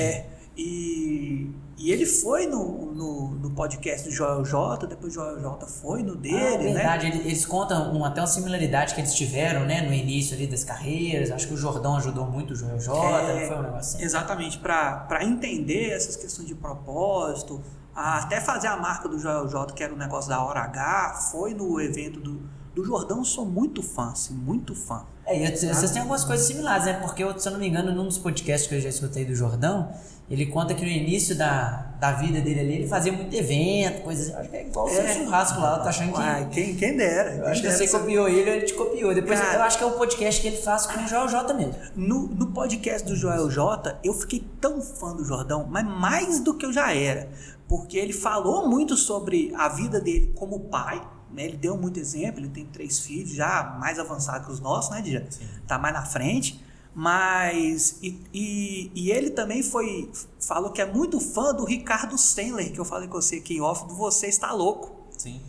C: E ele foi no podcast do Joel J, depois o Joel J foi no dele,
A: verdade,
C: né?
A: Eles contam até uma similaridade que eles tiveram, né, no início ali das carreiras. Acho que o Jordão ajudou muito o Joel J, foi um negócio assim.
C: Exatamente, para entender essas questões de propósito, até fazer a marca do Joel J, que era o negócio da Hora H, foi no evento do Jordão. Eu sou muito fã, assim, muito fã.
A: Vocês têm algumas coisas similares, né? Porque, se eu não me engano, num dos podcasts que eu já escutei do Jordão, ele conta que no início da vida dele ali, ele fazia muito evento, coisas assim. Acho que é igual o seu churrasco lá, eu tô achando que...
C: Quem dera.
A: Eu acho que você copiou ele te copiou. Depois eu acho que é o podcast que ele faz com o Joel J mesmo.
C: No podcast do Joel J, eu fiquei tão fã do Jordão, mas mais do que eu já era. Porque ele falou muito sobre a vida dele como pai, né? Ele deu muito exemplo, ele tem 3 filhos, já mais avançados que os nossos, né, Dija? Tá mais na frente. Mas e ele também falou que é muito fã do Ricardo Sandler, que eu falei com você aqui em off, do Você Está Louco.
B: Sim.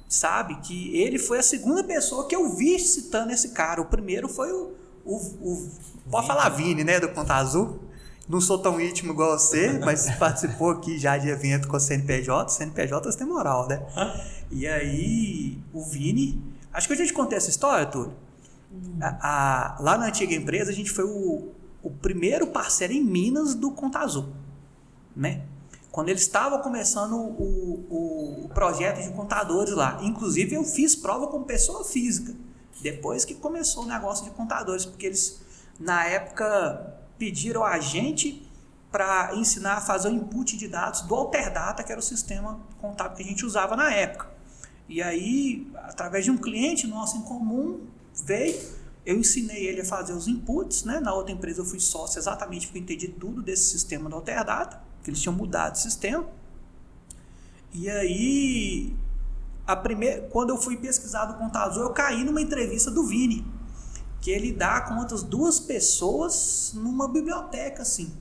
C: Sabe? Que ele foi a segunda pessoa que eu vi citando esse cara. O primeiro foi o pode falar Vini, né, do Conta Azul. Não sou tão íntimo igual você, mas participou aqui já de evento com a CNPJ. CNPJ tem moral, né? E aí, o Vini... Acho que eu já te contei essa história, Túlio. Lá na antiga empresa, a gente foi o primeiro parceiro em Minas do Conta Azul, né? Quando eles estavam começando o projeto de contadores lá. Inclusive, eu fiz prova como pessoa física, depois que começou o negócio de contadores, porque eles, na época, pediram a gente para ensinar a fazer o input de dados do Alterdata, que era o sistema contábil que a gente usava na época. E aí, através de um cliente nosso em comum, eu ensinei ele a fazer os inputs, né? Na outra empresa eu fui sócio exatamente porque eu entendi tudo desse sistema do Alterdata, que eles tinham mudado o sistema. E aí, quando eu fui pesquisar do Conta Azul, eu caí numa entrevista do Vini, que ele dá com outras 2 pessoas numa biblioteca, assim.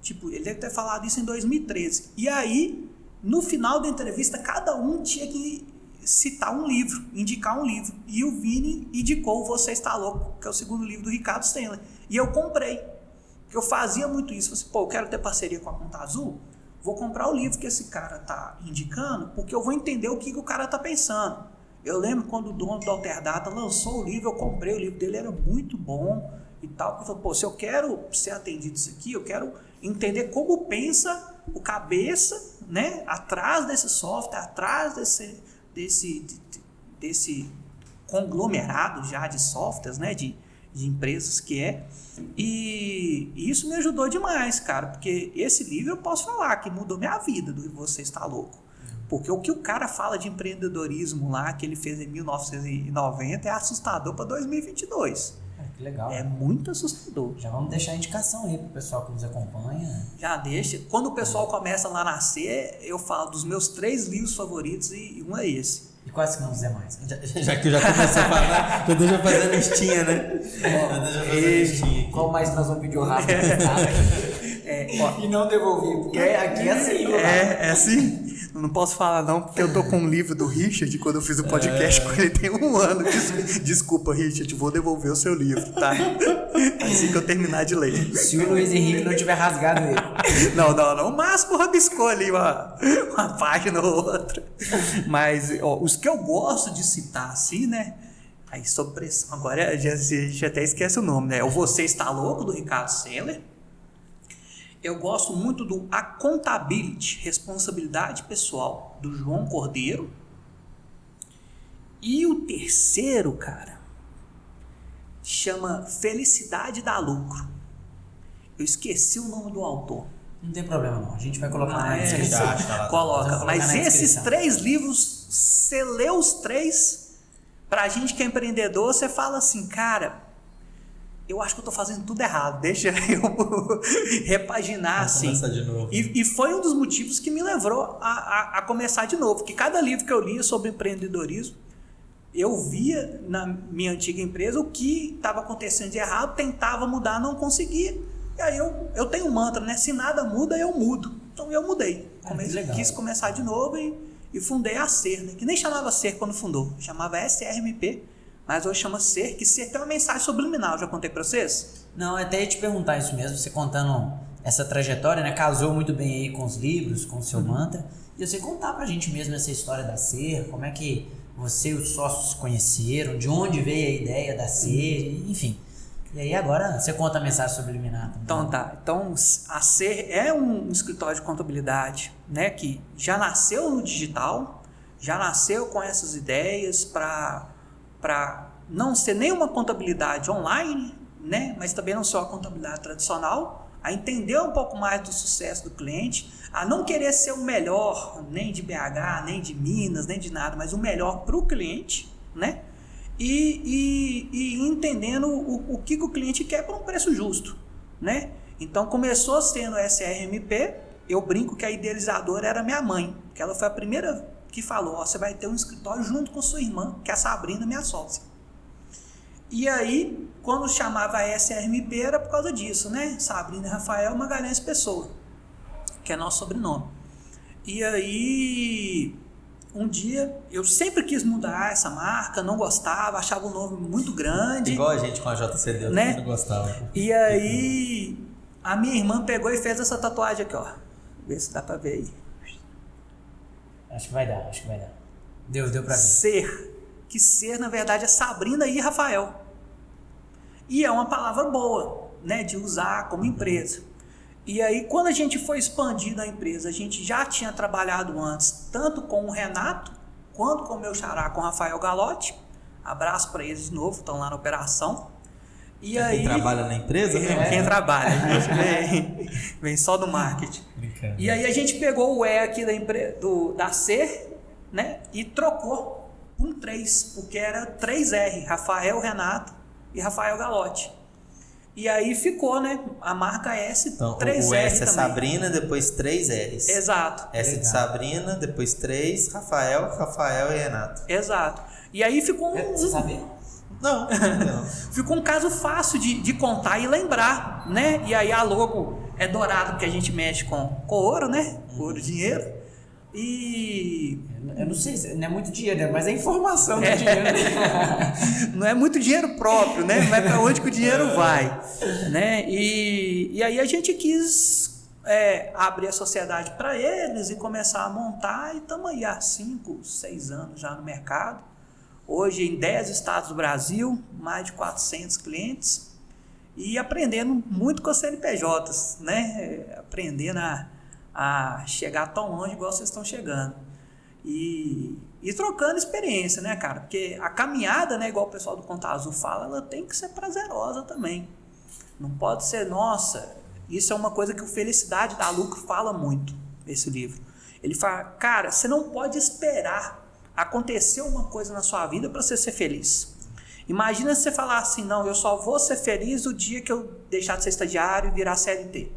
C: Tipo, ele deve ter falado isso em 2013. E aí, no final da entrevista, cada um tinha que citar um livro, indicar um livro. E o Vini indicou Você Está Louco, que é o segundo livro do Ricardo Sandler. E eu comprei, porque eu fazia muito isso. Eu falei, eu quero ter parceria com a Conta Azul, vou comprar o livro que esse cara tá indicando, porque eu vou entender o que o cara tá pensando. Eu lembro quando o dono do Alterdata lançou o livro, eu comprei o livro dele, era muito bom e tal. Eu falei, se eu quero ser atendido isso aqui, eu quero entender como pensa o cabeça, né, atrás desse software, atrás desse conglomerado já de softwares, né, de empresas que é. E isso me ajudou demais, cara, porque esse livro eu posso falar que mudou minha vida, do Você Está Louco. Porque o que o cara fala de empreendedorismo lá, que ele fez em 1990, é assustador para 2022.
A: Que legal.
C: É muito assustador.
A: Já vamos deixar a indicação aí pro pessoal que nos acompanha.
C: Já deixa. Quando o pessoal começa lá a nascer, eu falo dos meus 3 livros favoritos e um é esse.
A: E quais que são os demais?
B: Já que eu já comecei a falar, já deixa eu fazer a listinha, né?
A: Qual mais nós vamos pedir o rápido? E não devolver, porque aqui é assim.
C: É assim. Não posso falar não, porque eu tô com um livro do Richard, quando eu fiz o podcast com ele, tem 1 ano. Desculpa, Richard, vou devolver o seu livro, tá? Assim que eu terminar de ler.
A: Se o Luiz Henrique não tiver rasgado ele.
C: Não. O máximo rabiscou ali uma página ou outra. Mas os que eu gosto de citar assim, né? Aí, sob pressão, agora a gente até esquece o nome, né? O Você Está Louco, do Ricardo Sandler. Eu gosto muito do Accountability, Responsabilidade Pessoal, do João Cordeiro. E o terceiro, cara, chama Felicidade dá Lucro. Eu esqueci o nome do autor.
A: Não tem problema não, a gente vai colocar na descrição.
C: Coloca. Mas esses 3 livros, você lê os 3... Pra gente que é empreendedor, você fala assim, cara, eu acho que eu tô fazendo tudo errado, deixa eu repaginar assim.
B: De novo.
C: E foi um dos motivos que me levou a começar de novo, porque cada livro que eu lia sobre empreendedorismo, eu via na minha antiga empresa o que estava acontecendo de errado, tentava mudar, não conseguia. E aí eu tenho um mantra, né? Se nada muda, eu mudo. Então eu mudei. Quis começar de novo e fundei a SER, né? Que nem chamava SER quando fundou, chamava SRMP, mas hoje chama SER, que SER tem uma mensagem subliminal, já contei pra vocês?
A: Não, até ia te perguntar isso mesmo, você contando essa trajetória, né? Casou muito bem aí com os livros, com o seu mantra, e você contar pra gente mesmo essa história da SER, como é que você e os sócios se conheceram, de onde veio a ideia da SER, enfim. E aí agora você conta a mensagem subliminar também.
C: Então tá, então a SER é um escritório de contabilidade, né, que já nasceu no digital, já nasceu com essas ideias para não ser nenhuma contabilidade online, né, mas também não ser uma contabilidade tradicional, a entender um pouco mais do sucesso do cliente, a não querer ser o melhor nem de BH, nem de Minas, nem de nada, mas o melhor para o cliente, né? E entendendo o que o cliente quer por um preço justo, né? Então começou sendo SRMP, eu brinco que a idealizadora era minha mãe, que ela foi a primeira que falou, você vai ter um escritório junto com sua irmã, que é a Sabrina, minha sócia. E aí, quando chamava SRMP era por causa disso, né? Sabrina e Rafael Magalhães Pessoa, que é nosso sobrenome. E aí, um dia, eu sempre quis mudar essa marca, não gostava, achava o nome muito grande.
B: Igual a gente com a JCD,
C: né?
B: Eu não gostava.
C: E aí, a minha irmã pegou e fez essa tatuagem aqui, ó. Vê se dá pra ver aí.
A: Acho que vai dar. Deu pra ver.
C: SER. Que SER, na verdade, é Sabrina e Rafael. E é uma palavra boa, né, de usar como empresa. E aí, quando a gente foi expandindo a empresa, a gente já tinha trabalhado antes, tanto com o Renato, quanto com o meu xará, com o Rafael Galotti. Abraço para eles de novo, estão lá na operação. E aí,
B: quem trabalha na empresa, né?
C: Quem trabalha, a gente vem só do marketing.
B: Brincando.
C: E aí a gente pegou o E aqui da SER, né, e trocou por 3, porque era 3R, Rafael, Renato e Rafael Galotti. E aí ficou, né, a marca S,
B: então,
C: 3R
B: o S é
C: também.
B: Sabrina, depois 3 R's.
C: Exato.
B: S de Sabrina, depois 3, Rafael e Renato.
C: Exato. E aí ficou
A: Você sabia?
B: Não.
C: Ficou um caso fácil de contar e lembrar, né? E aí a logo é dourado, porque a gente mexe com ouro, né? Ouro, dinheiro. E...
A: eu não sei, não é muito dinheiro, né? Mas é informação do dinheiro.
C: Não é muito dinheiro próprio, né? Vai para onde que o dinheiro vai, né? E aí a gente quis abrir a sociedade para eles e começar a montar, e estamos aí há 5, 6 anos já no mercado. Hoje em 10 estados do Brasil, mais de 400 clientes, e aprendendo muito com as CNPJs, né? Aprendendo a chegar tão longe igual vocês estão chegando. E trocando experiência, né, cara? Porque a caminhada, né, igual o pessoal do Conta Azul fala, ela tem que ser prazerosa também. Não pode ser, nossa, isso é uma coisa que o Felicidade dá Lucro fala muito, esse livro. Ele fala, cara, você não pode esperar acontecer uma coisa na sua vida para você ser feliz. Imagina se você falar assim, não, eu só vou ser feliz o dia que eu deixar de ser estagiário e virar CLT.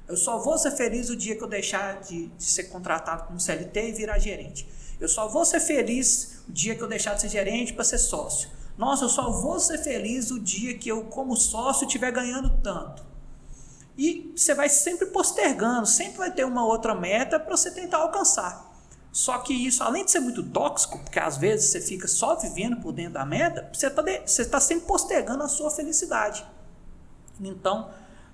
C: Eu só vou ser feliz o dia que eu deixar de ser contratado como CLT e virar gerente. Eu só vou ser feliz o dia que eu deixar de ser gerente para ser sócio. Nossa, eu só vou ser feliz o dia que eu, como sócio, estiver ganhando tanto. E você vai sempre postergando, sempre vai ter uma outra meta para você tentar alcançar. Só que isso, além de ser muito tóxico, porque às vezes você fica só vivendo por dentro da meta, você tá sempre postergando a sua felicidade. Então,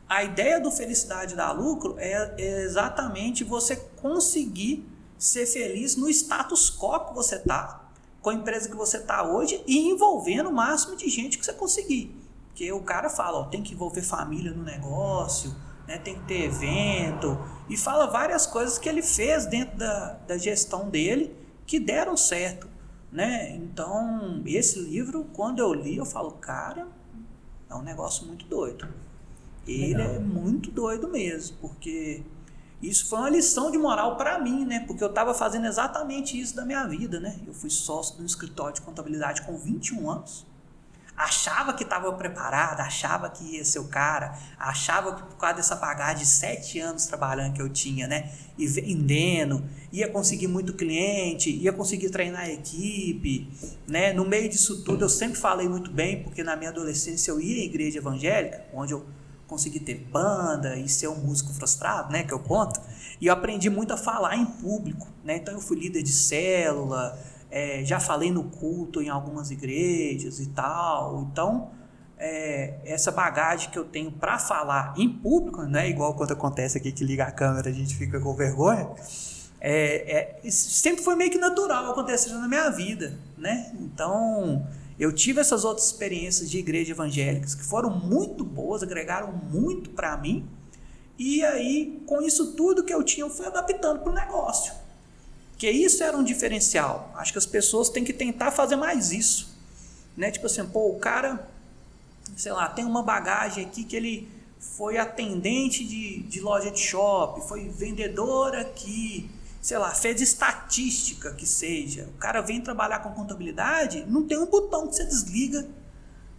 C: a ideia do Felicidade dá Lucro é exatamente você conseguir ser feliz no status quo que você tá, com a empresa que você tá hoje e envolvendo o máximo de gente que você conseguir. Porque o cara fala, ó, tem que envolver família no negócio, né, tem que ter evento, e fala várias coisas que ele fez dentro da gestão dele que deram certo, né? Então, esse livro, quando eu li, eu falo, cara, é um negócio muito doido. Ele
A: Legal.
C: é muito doido mesmo, porque isso foi uma lição de moral para mim, né? Porque eu estava fazendo exatamente isso da minha vida, né? Eu fui sócio de um escritório de contabilidade com 21 anos. Achava que estava preparado, achava que ia ser o cara, achava que por causa dessa bagagem de 7 anos trabalhando que eu tinha, né? E vendendo, ia conseguir muito cliente, ia conseguir treinar a equipe, né? No meio disso tudo eu sempre falei muito bem, porque na minha adolescência eu ia à igreja evangélica, onde eu consegui ter banda e ser um músico frustrado, né? Que eu conto. E eu aprendi muito a falar em público, né? Então eu fui líder de célula, já falei no culto em algumas igrejas e tal. Então, essa bagagem que eu tenho para falar em público, né, igual quando acontece aqui que liga a câmera a gente fica com vergonha, sempre foi meio que natural acontecendo na minha vida, né? Então, eu tive essas outras experiências de igreja evangélicas que foram muito boas, agregaram muito para mim, e aí, com isso tudo que eu tinha, eu fui adaptando para o negócio. Porque isso era um diferencial. Acho que as pessoas têm que tentar fazer mais isso, né? Tipo assim, pô, o cara, sei lá, tem uma bagagem aqui que ele foi atendente de loja de shopping, foi vendedor aqui, sei lá, fez estatística que seja. O cara vem trabalhar com contabilidade, não tem um botão que você desliga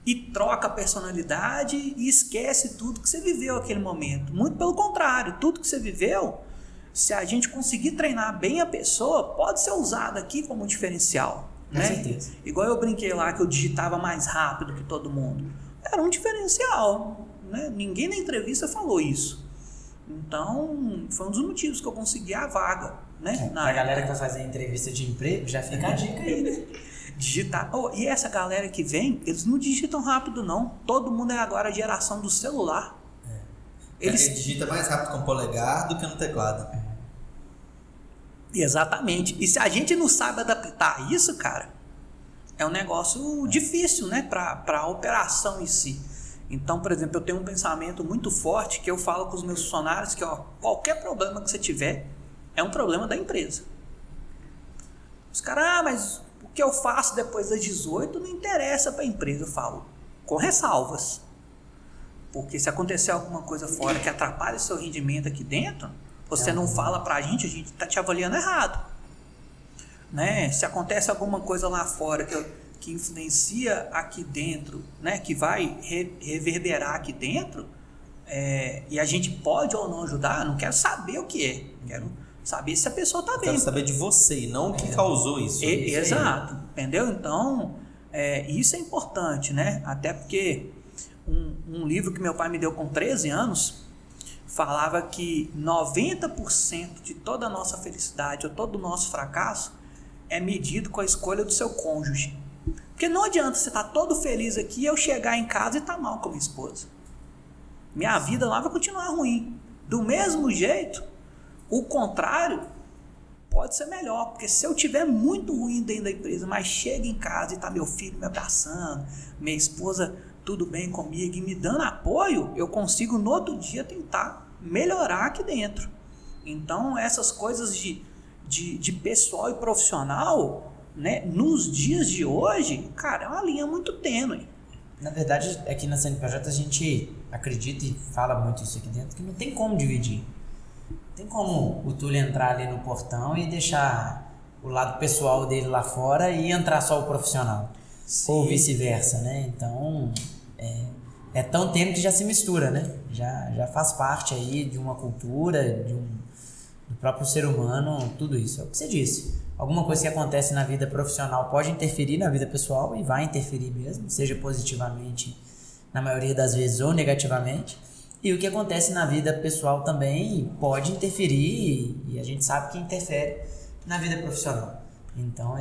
C: e troca a personalidade e esquece tudo que você viveu naquele momento. Muito pelo contrário, tudo que você viveu, se a gente conseguir treinar bem a pessoa, pode ser usado aqui como diferencial.
A: Com certeza.
C: Igual eu brinquei lá que eu digitava mais rápido que todo mundo. Era um diferencial, né? Ninguém na entrevista falou isso. Então, foi um dos motivos que eu consegui a vaga, né?
A: Pra galera que vai fazer entrevista de emprego, já fica a dica aí, né?
C: Digitar. E essa galera que vem, eles não digitam rápido, não. Todo mundo é agora a geração do celular.
B: Ele digita mais rápido com o polegar do que no teclado.
C: Exatamente. E se a gente não sabe adaptar isso, cara, é um negócio difícil, né, para a operação em si. Então, por exemplo, eu tenho um pensamento muito forte que eu falo com os meus funcionários que, ó, qualquer problema que você tiver é um problema da empresa. Os caras, mas o que eu faço depois das 18 não interessa para a empresa. Eu falo, com ressalvas. Porque se acontecer alguma coisa fora que atrapalhe o seu rendimento aqui dentro, você não fala pra gente, a gente tá te avaliando errado. Né? Se acontece alguma coisa lá fora que influencia aqui dentro, né? Que vai reverberar aqui dentro, e a gente pode ou não ajudar, não quero saber o que é. Quero saber se a pessoa tá bem.
B: Quero saber de você e não o que causou isso.
C: Exato, entendeu? Então, isso é importante, né? Até porque um livro que meu pai me deu com 13 anos falava que 90% de toda a nossa felicidade ou todo o nosso fracasso é medido com a escolha do seu cônjuge. Porque não adianta você estar todo feliz aqui e eu chegar em casa e estar mal com a minha esposa. Minha vida lá vai continuar ruim. Do mesmo jeito, o contrário pode ser melhor, porque se eu tiver muito ruim dentro da empresa, mas chega em casa e está meu filho me abraçando, minha esposa tudo bem comigo e me dando apoio, eu consigo no outro dia tentar melhorar aqui dentro. Então, essas coisas de pessoal e profissional, né, nos dias de hoje, cara, é uma linha muito tênue.
A: Na verdade, aqui na CNPJ a gente acredita e fala muito isso aqui dentro, que não tem como dividir. Não tem como o Túlio entrar ali no portão e deixar o lado pessoal dele lá fora e entrar só o profissional. Sim. Ou vice-versa, né? Então, é tão tempo que já se mistura, né? Já faz parte aí de uma cultura, do próprio ser humano, tudo isso. É o que você disse. Alguma coisa que acontece na vida profissional pode interferir na vida pessoal e vai interferir mesmo, seja positivamente na maioria das vezes ou negativamente. E o que acontece na vida pessoal também pode interferir e a gente sabe que interfere na vida profissional. Então,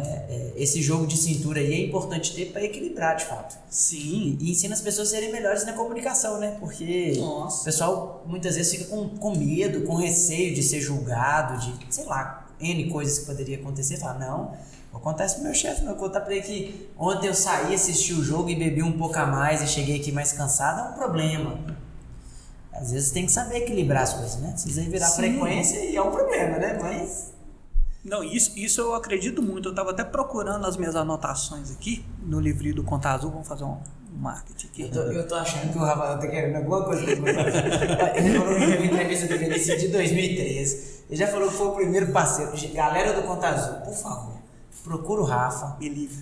A: esse jogo de cintura aí é importante ter para equilibrar, de fato.
C: Sim.
A: E ensina as pessoas a serem melhores na comunicação, né? Porque o pessoal muitas vezes fica com medo, com receio de ser julgado, de, sei lá, N coisas que poderia acontecer. Fala, não, vou contar isso pro meu chefe, não. Vou contar pra ele que ontem eu saí, assisti o jogo e bebi um pouco a mais e cheguei aqui mais cansado. É um problema. Às vezes tem que saber equilibrar as coisas, né? Se quiser virar frequência, e é um problema, né? Mas...
C: Não, isso eu acredito muito. Eu estava até procurando as minhas anotações aqui no livrinho do Conta Azul. Vamos fazer um marketing aqui.
A: Eu tô achando que o Rafael tá querendo alguma coisa do Conta Azul. Ele falou que teve entrevista do Vinicius de 2013. Ele já falou que foi o primeiro parceiro. Galera do Conta Azul, por favor, procura o Rafa,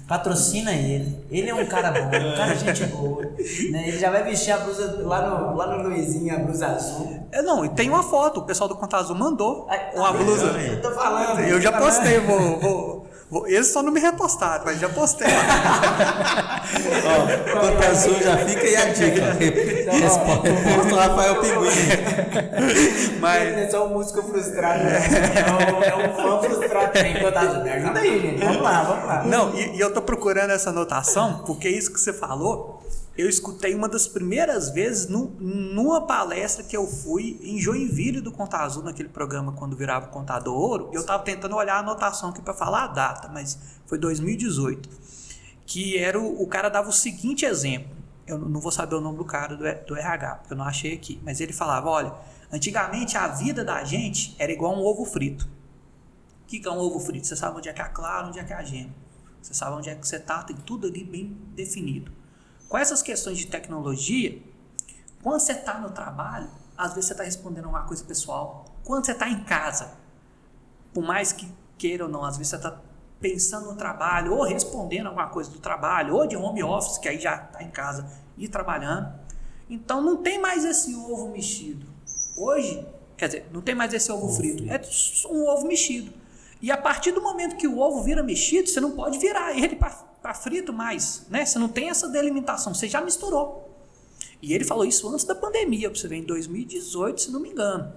A: patrocina ele. Ele é um cara bom, um cara de gente boa. Né? Ele já vai vestir a blusa lá no Luizinho, a blusa azul.
C: Não, e tem uma foto, o pessoal do Conta Azul mandou uma blusa.
A: Eu tô falando.
C: Eu já postei, eles só não me repostaram, mas já postei lá.
B: Conta Azul já fica aí a dica. Resposta o Rafael Pinguim.
A: Mas é só um músico frustrado, né? É um fã frustrado também. Conta Azul, me ajuda aí, gente. Vamos lá.
C: Não, e eu tô procurando essa anotação, porque isso que você falou, eu escutei uma das primeiras vezes numa palestra que eu fui em Joinville do Conta Azul, naquele programa quando virava Contador Ouro. Eu tava tentando olhar a anotação aqui para falar a data, mas foi 2018. Que era o cara dava o seguinte exemplo. Eu não vou saber o nome do cara do RH, porque eu não achei aqui. Mas ele falava, olha, antigamente a vida da gente era igual um ovo frito. O que é um ovo frito? Você sabe onde é que é a clara, onde é que é a gema. Você sabe onde é que você tá, tem tudo ali bem definido. Com essas questões de tecnologia, quando você está no trabalho, às vezes você está respondendo alguma coisa pessoal. Quando você está em casa, por mais que queira ou não, às vezes você está pensando no trabalho, ou respondendo alguma coisa do trabalho, ou de home office, que aí já está em casa e trabalhando. Então não tem mais esse ovo mexido. Hoje, quer dizer, não tem mais esse ovo frito, é um ovo mexido. E a partir do momento que o ovo vira mexido, você não pode virar ele para frito mais, né? Você não tem essa delimitação, você já misturou. E ele falou isso antes da pandemia, para você ver, em 2018, se não me engano.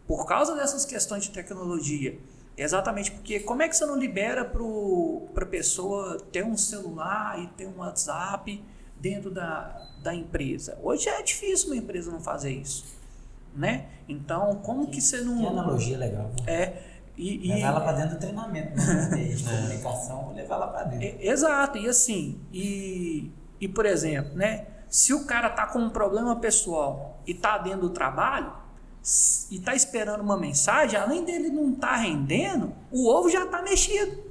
C: Por causa dessas questões de tecnologia. Exatamente porque como é que você não libera para a pessoa ter um celular e ter um WhatsApp dentro da empresa? Hoje é difícil uma empresa não fazer isso, né? Então, como que você não...
A: Que analogia legal. Levar ela para dentro do treinamento, né? De comunicação, vou levar ela para dentro.
C: Exato, e assim, e por exemplo, né? Se o cara tá com um problema pessoal e tá dentro do trabalho e tá esperando uma mensagem, além dele não tá rendendo, o ovo já tá mexido,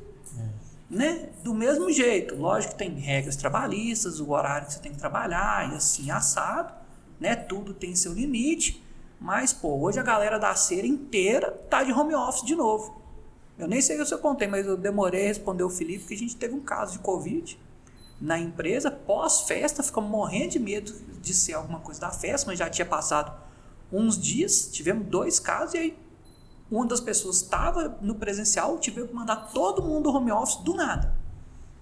C: né? Do mesmo jeito, lógico que tem regras trabalhistas, o horário que você tem que trabalhar e assim assado, né? Tudo tem seu limite. Mas, pô, hoje a galera da cera inteira tá de home office de novo. Eu nem sei se eu contei, mas eu demorei a responder o Felipe, porque a gente teve um caso de Covid na empresa, pós-festa, ficamos morrendo de medo de ser alguma coisa da festa, mas já tinha passado uns dias, tivemos 2 casos, e aí uma das pessoas estava no presencial, tivemos que mandar todo mundo home office do nada,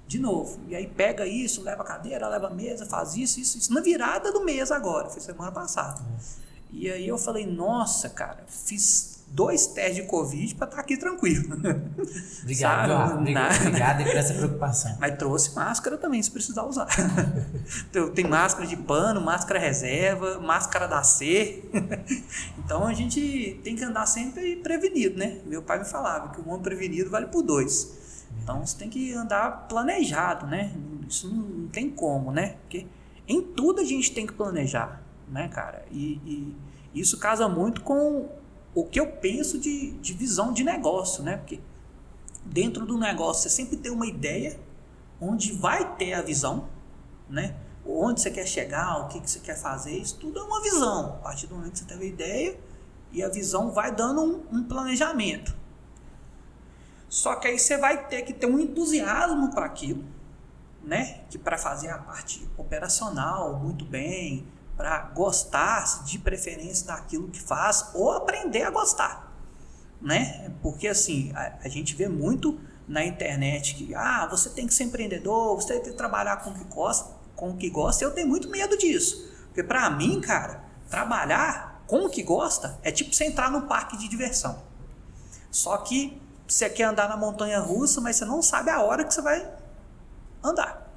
C: de novo. E aí pega isso, leva a cadeira, leva a mesa, faz isso na virada do mês agora, foi semana passada. E aí eu falei, nossa, cara, fiz 2 testes de Covid para estar aqui tranquilo.
A: Obrigado, obrigado por essa preocupação.
C: Mas trouxe máscara também, se precisar usar. Então, tem máscara de pano, máscara reserva, máscara da C. Então a gente tem que andar sempre prevenido, né? Meu pai me falava que o homem prevenido vale por 2. Então você tem que andar planejado, né? Isso não tem como, né? Porque em tudo a gente tem que planejar, né, cara? E isso casa muito com o que eu penso de visão de negócio, né? Porque dentro do negócio você sempre tem uma ideia onde vai ter a visão, né? Onde você quer chegar, o que você quer fazer, isso tudo é uma visão. A partir do momento que você tem uma ideia e a visão vai dando um planejamento. Só que aí você vai ter que ter um entusiasmo para aquilo, né? Que para fazer a parte operacional muito bem, para gostar de preferência daquilo que faz ou aprender a gostar, né? Porque assim, a gente vê muito na internet que você tem que ser empreendedor, você tem que trabalhar com o que gosta. Eu tenho muito medo disso, porque para mim, cara, trabalhar com o que gosta é tipo você entrar num parque de diversão. Só que você quer andar na montanha-russa, mas você não sabe a hora que você vai andar.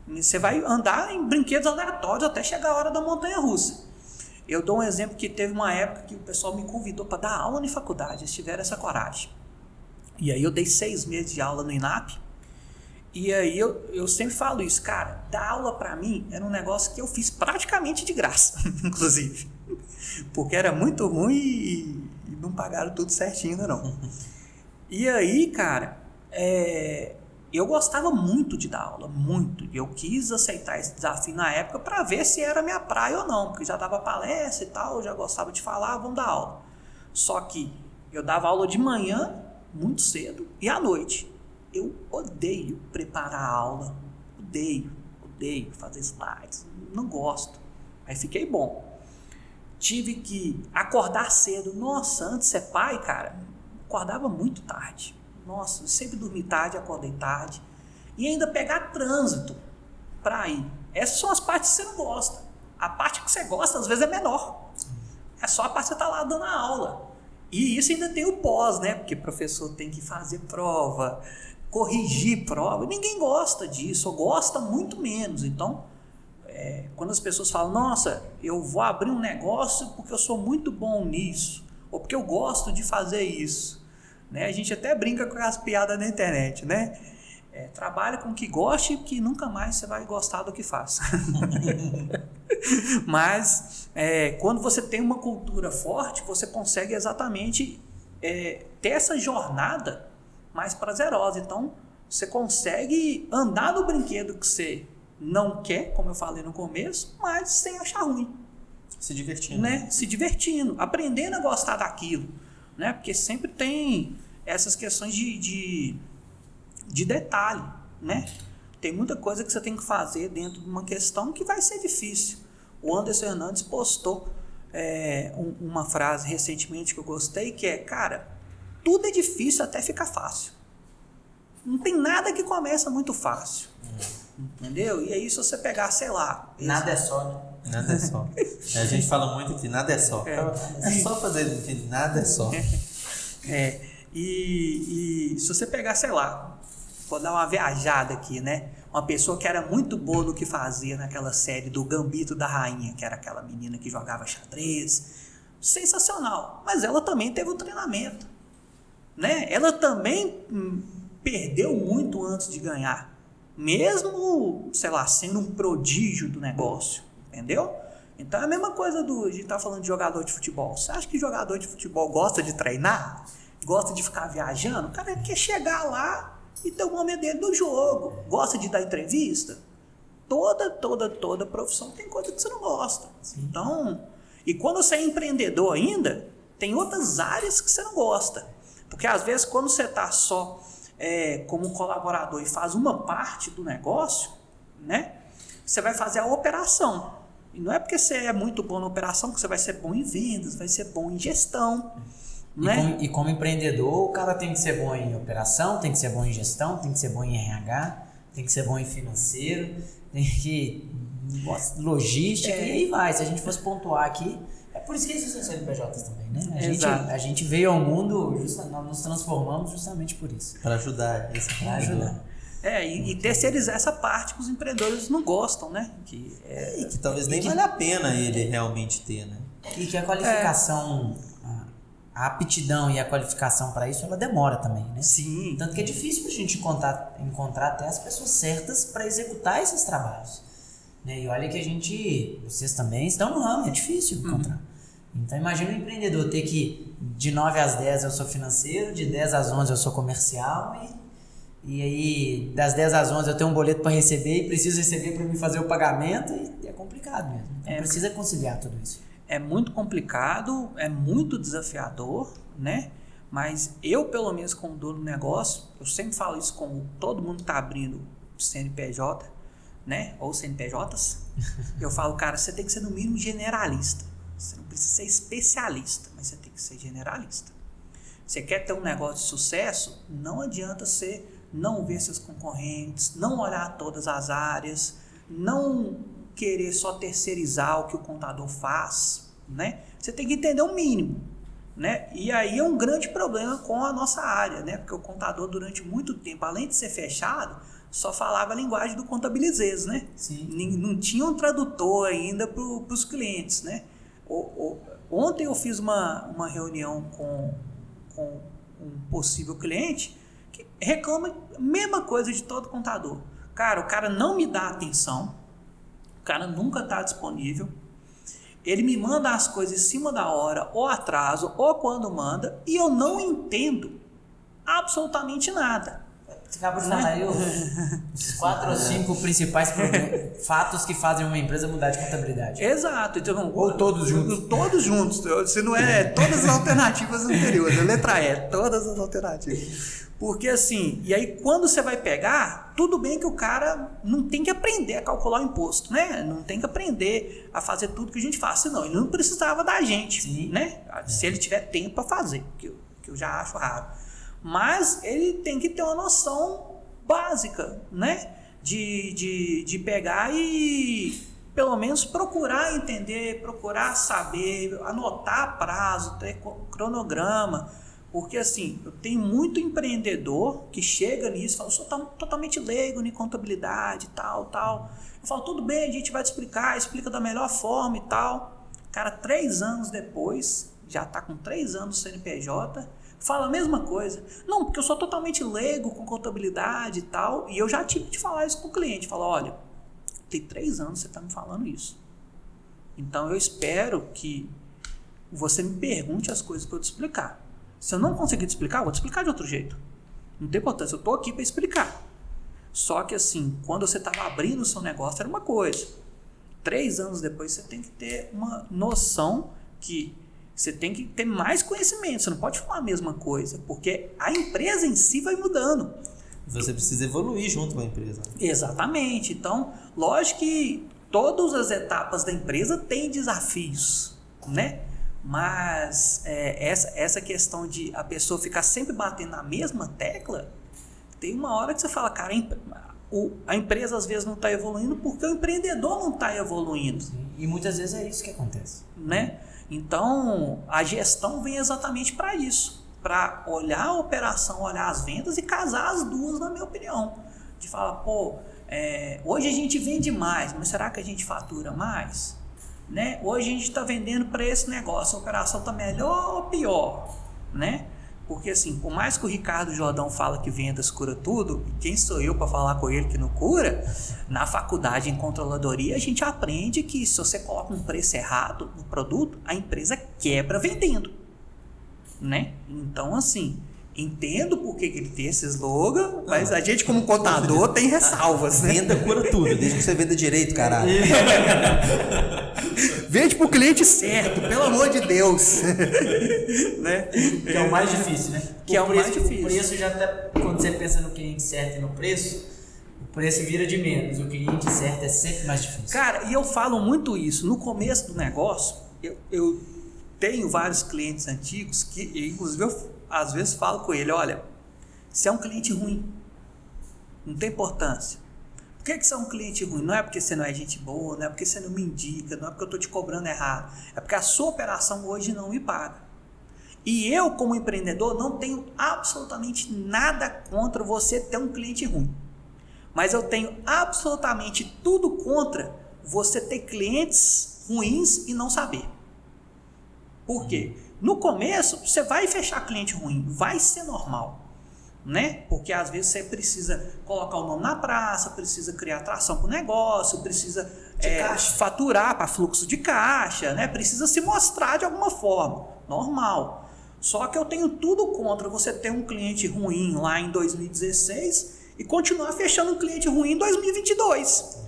C: Você vai andar em brinquedos aleatórios até chegar a hora da montanha-russa. Eu dou um exemplo que teve uma época que o pessoal me convidou para dar aula na faculdade, eles tiveram essa coragem. E aí eu dei 6 meses de aula no INAP, e aí eu sempre falo isso, cara, dar aula para mim era um negócio que eu fiz praticamente de graça, inclusive, porque era muito ruim e não pagaram tudo certinho ainda não. E aí, cara, eu gostava muito de dar aula, muito. Eu quis aceitar esse desafio na época para ver se era minha praia ou não, porque já dava palestra e tal, eu já gostava de falar, vamos dar aula. Só que eu dava aula de manhã, muito cedo, e à noite. Eu odeio preparar a aula, odeio fazer slides, não gosto. Aí fiquei bom. Tive que acordar cedo. Nossa, antes de ser pai, cara, acordava muito tarde. Nossa, eu sempre dormi tarde, acordei tarde. E ainda pegar trânsito para ir. Essas são as partes que você não gosta. A parte que você gosta, às vezes, é menor. É só a parte que você está lá dando a aula. E isso ainda tem o pós, né? Porque o professor tem que fazer prova, corrigir prova. Ninguém gosta disso, ou gosta muito menos. Então, quando as pessoas falam, nossa, eu vou abrir um negócio porque eu sou muito bom nisso, ou porque eu gosto de fazer isso. Né? A gente até brinca com as piadas na internet, né? Trabalha com o que goste, que nunca mais você vai gostar do que faz. Mas quando você tem uma cultura forte, você consegue exatamente ter essa jornada mais prazerosa. Então, você consegue andar no brinquedo que você não quer, como eu falei no começo, mas sem achar ruim.
B: Se divertindo.
C: Né? Se divertindo, aprendendo a gostar daquilo. Né? Porque sempre tem essas questões de detalhe, né? Tem muita coisa que você tem que fazer dentro de uma questão que vai ser difícil. O Anderson Hernandes postou uma frase recentemente que eu gostei, que é, cara, tudo é difícil até ficar fácil. Não tem nada que começa muito fácil. Entendeu? E aí se você pegar, sei lá...
A: Nada é só, né?
B: Nada é só. A gente fala muito que nada é só. É só fazer que nada é só.
C: E se você pegar, sei lá, vou dar uma viajada aqui, né? Uma pessoa que era muito boa no que fazia naquela série do Gambito da Rainha, que era aquela menina que jogava xadrez. Sensacional. Mas ela também teve um treinamento. Né? Ela também perdeu muito antes de ganhar. Mesmo, sei lá, sendo um prodígio do negócio. Entendeu? Então é a mesma coisa a gente tá falando de jogador de futebol. Você acha que jogador de futebol gosta de treinar? Gosta de ficar viajando? O cara quer chegar lá e ter o momento dele do jogo. Gosta de dar entrevista? Toda profissão tem coisa que você não gosta. Sim. Então, e quando você é empreendedor ainda, tem outras áreas que você não gosta. Porque às vezes quando você está só como colaborador e faz uma parte do negócio, né, você vai fazer a operação. E não é porque você é muito bom na operação que você vai ser bom em vendas, vai ser bom em gestão. Né?
A: E como empreendedor, o cara tem que ser bom em operação, tem que ser bom em gestão, tem que ser bom em RH, tem que ser bom em financeiro, tem que logística, e aí vai. Se a gente fosse pontuar aqui, é por isso que existem CNPJs também, né? A gente veio ao mundo, nós nos transformamos justamente por isso.
B: Para ajudar.
A: Para ajudar.
C: E terceirizar essa parte que os empreendedores não gostam, né?
B: E que talvez nem vale a pena ele realmente ter, né?
A: E que a qualificação, a aptidão e a qualificação para isso, ela demora também, né?
C: Sim.
A: Tanto que é difícil para a gente encontrar até as pessoas certas para executar esses trabalhos. Né? E olha que vocês também estão no ramo, é difícil encontrar. Então imagina um empreendedor ter que, de 9 às 10 eu sou financeiro, de 10 às 11 eu sou comercial e aí das 10 às 11 eu tenho um boleto para receber e preciso receber para me fazer o pagamento e é complicado mesmo. Então precisa conciliar tudo isso.
C: É muito complicado, é muito desafiador, né? Mas eu, pelo menos como dono do negócio, eu sempre falo isso com todo mundo que está abrindo CNPJ, né? Ou CNPJs. Eu falo, cara, você tem que ser no mínimo generalista. Você não precisa ser especialista, mas você tem que ser generalista. Você quer ter um negócio de sucesso? Não adianta você não ver seus concorrentes, não olhar todas as áreas, não querer só terceirizar o que o contador faz, né? Você tem que entender o mínimo. né? E aí é um grande problema com a nossa área, né? Porque o contador, durante muito tempo, além de ser fechado, só falava a linguagem do contabilizez, né?
A: Sim.
C: Não tinha um tradutor ainda para os clientes, né? Ontem eu fiz uma reunião com um possível cliente que reclama a mesma coisa de todo contador. Cara, o cara não me dá atenção, o cara nunca está disponível, ele me manda as coisas em cima da hora, ou atraso, ou quando manda, e eu não entendo absolutamente nada.
A: Você acabou de falar aí os 4 ou 5 principais fatos que fazem uma empresa mudar de contabilidade.
C: Exato. Então,
A: ou todos juntos.
C: Todos juntos. Se não é todas as alternativas anteriores. A letra E, todas as alternativas. Porque assim, e aí quando você vai pegar, tudo bem que o cara não tem que aprender a calcular o imposto, né? Não tem que aprender a fazer tudo que a gente faz, senão ele não precisava da gente,
A: sim,
C: né? Se ele tiver tempo para fazer, que eu já acho raro. Mas ele tem que ter uma noção básica, né? De pegar e pelo menos procurar entender, procurar saber, anotar prazo, ter cronograma. Porque assim, eu tenho muito empreendedor que chega nisso e fala, eu sou totalmente leigo em contabilidade, tal. Eu falo, tudo bem, a gente vai te explicar, explica da melhor forma e tal. Cara, 3 anos depois, já está com 3 anos no CNPJ, fala a mesma coisa. Não, porque eu sou totalmente leigo com contabilidade e tal. E eu já tive de falar isso com o cliente. Fala, olha, tem 3 anos que você está me falando isso. Então eu espero que você me pergunte as coisas para eu te explicar. Se eu não conseguir te explicar, eu vou te explicar de outro jeito. Não tem importância, eu estou aqui para explicar. Só que assim, quando você estava abrindo o seu negócio era uma coisa. 3 anos depois você tem que ter uma noção que você tem que ter mais conhecimento, você não pode falar a mesma coisa, porque a empresa em si vai mudando.
B: Você precisa evoluir junto com a empresa.
C: Exatamente. Então, lógico que todas as etapas da empresa têm desafios, né? Mas essa questão de a pessoa ficar sempre batendo na mesma tecla, tem uma hora que você fala, cara, a empresa às vezes não está evoluindo porque o empreendedor não está evoluindo.
A: Sim. E muitas vezes é isso que acontece.
C: Né? Então, a gestão vem exatamente para isso, para olhar a operação, olhar as vendas e casar as duas, na minha opinião. De falar, hoje a gente vende mais, mas será que a gente fatura mais? Né? Hoje a gente está vendendo para esse negócio, a operação está melhor ou pior? Né? Porque assim, por mais que o Ricardo Jordão fala que vendas cura tudo, quem sou eu para falar com ele que não cura? Na faculdade em controladoria a gente aprende que se você coloca um preço errado no produto, a empresa quebra vendendo, né? Então assim, entendo por que ele tem esse slogan, mas a gente como contador tem ressalvas, né?
B: Venda cura tudo, desde que você venda direito, caralho.
C: Vende pro cliente certo, pelo amor de Deus. Né?
A: Que é o mais difícil, né?
C: Que é o mais difícil.
A: O preço já tá, quando você pensa no cliente certo e no preço, o preço vira de menos. O cliente certo é sempre mais difícil.
C: Cara, e eu falo muito isso. No começo do negócio, eu tenho vários clientes antigos que, inclusive, eu às vezes falo com ele, olha, você é um cliente ruim, não tem importância. Por que você é um cliente ruim? Não é porque você não é gente boa, não é porque você não me indica, não é porque eu estou te cobrando errado. É porque a sua operação hoje não me paga. E eu, como empreendedor, não tenho absolutamente nada contra você ter um cliente ruim. Mas eu tenho absolutamente tudo contra você ter clientes ruins e não saber. Por quê? No começo, você vai fechar cliente ruim, vai ser normal. Né? Porque às vezes você precisa colocar o nome na praça, precisa criar atração para o negócio, precisa faturar para fluxo de caixa, né? Precisa se mostrar de alguma forma, normal. Só que eu tenho tudo contra você ter um cliente ruim lá em 2016 e continuar fechando um cliente ruim em 2022.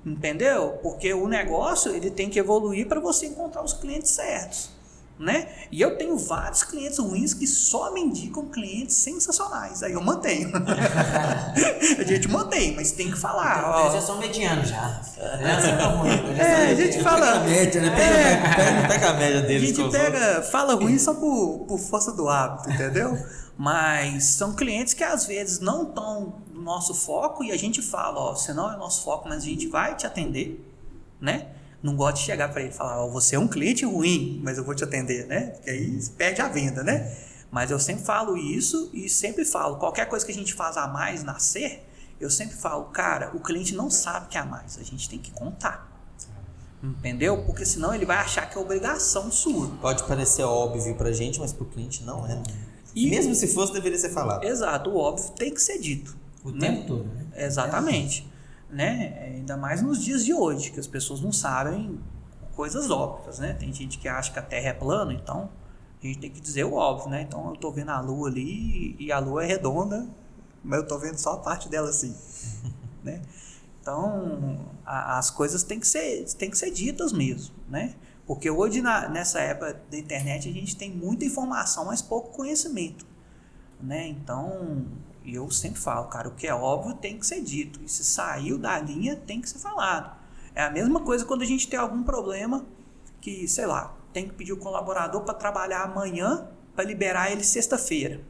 C: Entendeu? Porque o negócio ele tem que evoluir para você encontrar os clientes certos. Né? E eu tenho vários clientes ruins que só me indicam clientes sensacionais. Aí eu mantenho. A gente mantém, mas tem que falar.
A: Eles já são medianos já.
C: A gente fala.
B: Média, né? Pega a média deles.
C: A gente fala ruim só por força do hábito, entendeu? Mas são clientes que às vezes não estão no nosso foco e a gente fala, se não é nosso foco, mas a gente vai te atender, né? não gosto de chegar para ele e falar, você é um cliente ruim, mas eu vou te atender, né? Porque aí perde a venda, né? Mas eu sempre falo isso e sempre falo, qualquer coisa que a gente faz a mais nascer, eu sempre falo, cara, o cliente não sabe que é a mais, a gente tem que contar. Entendeu? Porque senão ele vai achar que é obrigação sua.
B: Pode parecer óbvio pra gente, mas pro cliente não é. E mesmo se fosse, deveria ser falado.
C: Exato, o óbvio tem que ser dito.
A: O tempo todo, né?
C: Exatamente. Né? Ainda mais nos dias de hoje, que as pessoas não sabem coisas óbvias, né? Tem gente que acha que a Terra é plana, então a gente tem que dizer o óbvio, né? Então eu tô vendo a Lua ali e a Lua é redonda, mas eu tô vendo só a parte dela assim, né? Então as coisas têm que ser ditas mesmo, né? Porque hoje nessa época da internet a gente tem muita informação, mas pouco conhecimento, né? Então eu sempre falo, cara, o que é óbvio tem que ser dito, e se saiu da linha tem que ser falado. É a mesma coisa quando a gente tem algum problema que, sei lá, tem que pedir o colaborador para trabalhar amanhã para liberar ele sexta-feira,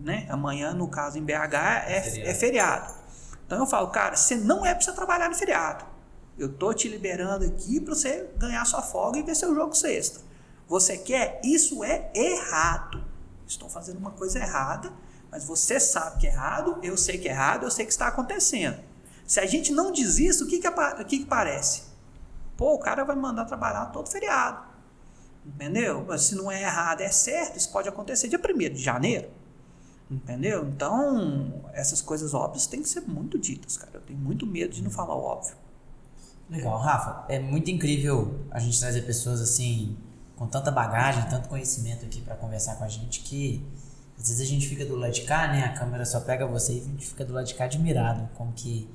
C: né? Amanhã, no caso em BH, é feriado. Então eu falo, cara, você não é para você trabalhar no feriado. Eu tô te liberando aqui para você ganhar sua folga e ver seu jogo sexta. Você quer? Isso é errado. Estou fazendo uma coisa errada, mas você sabe que é errado, eu sei que é errado, eu sei que está acontecendo. Se a gente não diz isso, o que parece? Pô, o cara vai mandar trabalhar todo feriado. Entendeu? Mas se não é errado, é certo, isso pode acontecer dia 1º de janeiro. Entendeu? Então, essas coisas óbvias têm que ser muito ditas, cara. Eu tenho muito medo de não falar o óbvio.
A: Legal, Rafa. É muito incrível a gente trazer pessoas assim, com tanta bagagem, tanto conhecimento aqui para conversar com a gente, que às vezes a gente fica do lado de cá, né? A câmera só pega você e a gente fica do lado de cá admirado, como que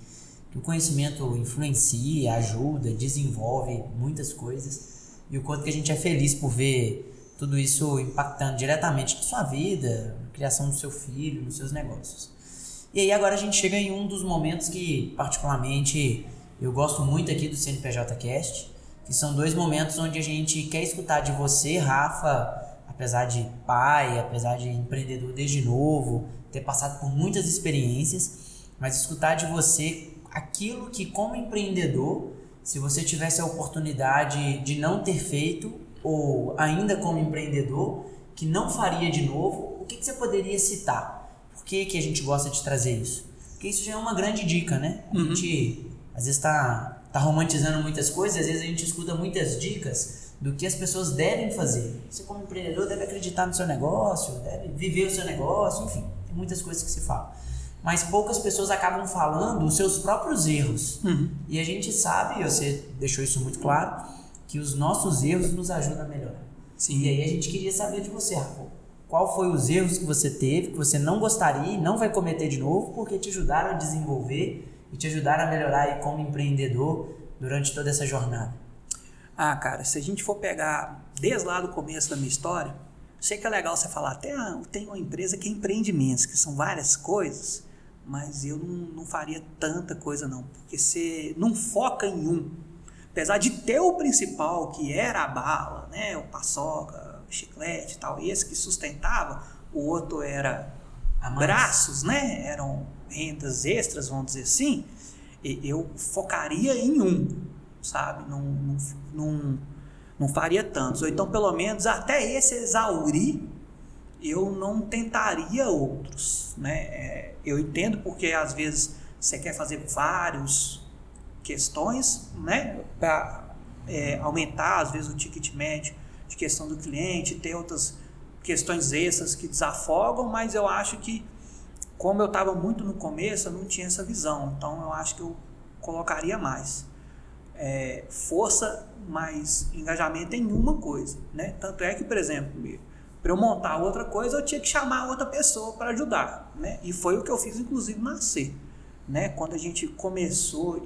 A: o conhecimento influencia, ajuda, desenvolve muitas coisas, e o quanto que a gente é feliz por ver tudo isso impactando diretamente na sua vida, na criação do seu filho, nos seus negócios. E aí agora a gente chega em um dos momentos que particularmente eu gosto muito aqui do CNPJ Cast, que são 2 momentos onde a gente quer escutar de você, Rafa, apesar de pai, apesar de empreendedor desde novo, ter passado por muitas experiências, mas escutar de você aquilo que, como empreendedor, se você tivesse a oportunidade de não ter feito, ou ainda como empreendedor, que não faria de novo, o que você poderia citar? Por que a gente gosta de trazer isso? Porque isso já é uma grande dica, né? A gente, às vezes, tá romantizando muitas coisas, às vezes a gente escuta muitas dicas do que as pessoas devem fazer. Você, como empreendedor, deve acreditar no seu negócio, deve viver o seu negócio, enfim, tem muitas coisas que se falam. Mas poucas pessoas acabam falando os seus próprios erros. E a gente sabe, você deixou isso muito claro, que os nossos erros nos ajudam a melhorar.
C: Sim.
A: E aí a gente queria saber de você, Rafa, qual foi os erros que você teve, que você não gostaria e não vai cometer de novo, porque te ajudaram a desenvolver e te ajudaram a melhorar aí como empreendedor durante toda essa jornada.
C: Ah, cara, se a gente for pegar desde lá do começo da minha história, sei que é legal você falar, até tem uma empresa que é empreendimentos, que são várias coisas, mas eu não faria tanta coisa não, porque você não foca em um. Apesar de ter o principal, que era a bala, né, o paçoca, o chiclete e tal, esse que sustentava, o outro era braços, né, eram rendas extras, vamos dizer assim, eu focaria em um, sabe, não faria tantos, ou então pelo menos até esse exaurir, eu não tentaria outros, né, eu entendo porque às vezes você quer fazer vários questões, né, para aumentar às vezes o ticket médio de questão do cliente, ter outras questões extras que desafogam, mas eu acho que como eu estava muito no começo, eu não tinha essa visão, então eu acho que eu colocaria mais força, mais engajamento em uma coisa, né? Tanto é que, por exemplo, para eu montar outra coisa, eu tinha que chamar outra pessoa para ajudar, né? E foi o que eu fiz, inclusive, nascer, né? Quando a gente começou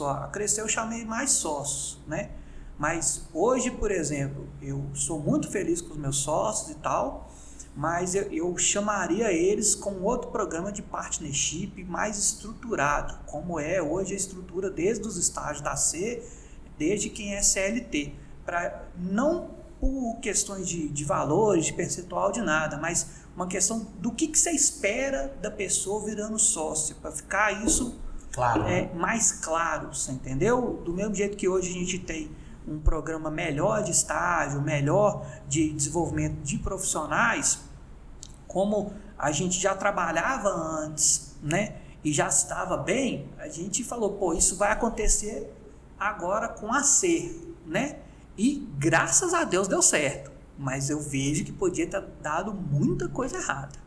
C: a crescer, eu chamei mais sócios, né? Mas hoje, por exemplo, eu sou muito feliz com os meus sócios e tal, mas eu chamaria eles com outro programa de partnership mais estruturado, como é hoje a estrutura desde os estágios da C, desde quem é CLT, para não por questões de valores, de percentual, de nada, mas uma questão do que você espera da pessoa virando sócio, para ficar isso
A: Claro.
C: mais claros, entendeu? Do mesmo jeito que hoje a gente tem um programa melhor de estágio, melhor de desenvolvimento de profissionais, como a gente já trabalhava antes, né? E já estava bem, a gente falou, pô, isso vai acontecer agora com a SER, né? E graças a Deus deu certo, mas eu vejo que podia ter dado muita coisa errada.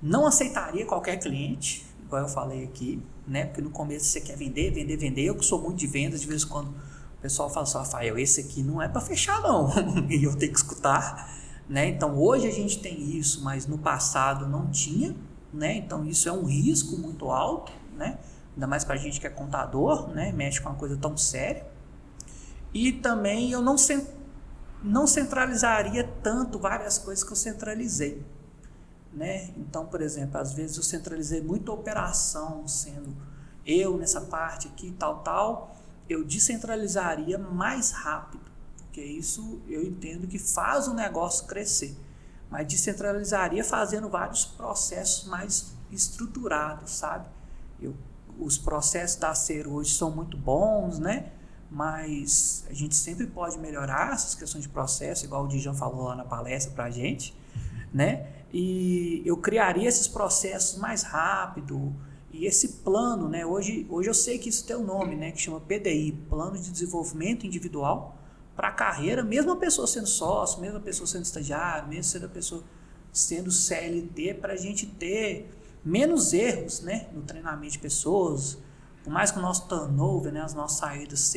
C: Não aceitaria qualquer cliente, igual eu falei aqui, né? Porque no começo você quer vender. Eu que sou muito de vendas, de vez em quando o pessoal fala assim, Rafael, esse aqui não é para fechar não, e eu tenho que escutar, né? Então hoje a gente tem isso, mas no passado não tinha, né? Então isso é um risco muito alto, né? Ainda mais para a gente que é contador, né? Mexe com uma coisa tão séria. E também eu não centralizaria tanto várias coisas que eu centralizei, né? Então, por exemplo, às vezes eu centralizei muita operação, sendo eu nessa parte aqui, tal, eu descentralizaria mais rápido, porque isso eu entendo que faz o negócio crescer, mas descentralizaria fazendo vários processos mais estruturados, sabe? Os processos da SER hoje são muito bons, né? Mas a gente sempre pode melhorar essas questões de processo, igual o Dijan falou lá na palestra pra gente, né? E eu criaria esses processos mais rápido, e esse plano, né? Hoje eu sei que isso tem um nome, né? Que chama PDI, Plano de Desenvolvimento Individual para a Carreira, mesmo a pessoa sendo sócio, mesmo a pessoa sendo estagiário, mesmo sendo a pessoa sendo CLT, para a gente ter menos erros, né? No treinamento de pessoas. Por mais que o nosso turnover, né, as nossas saídas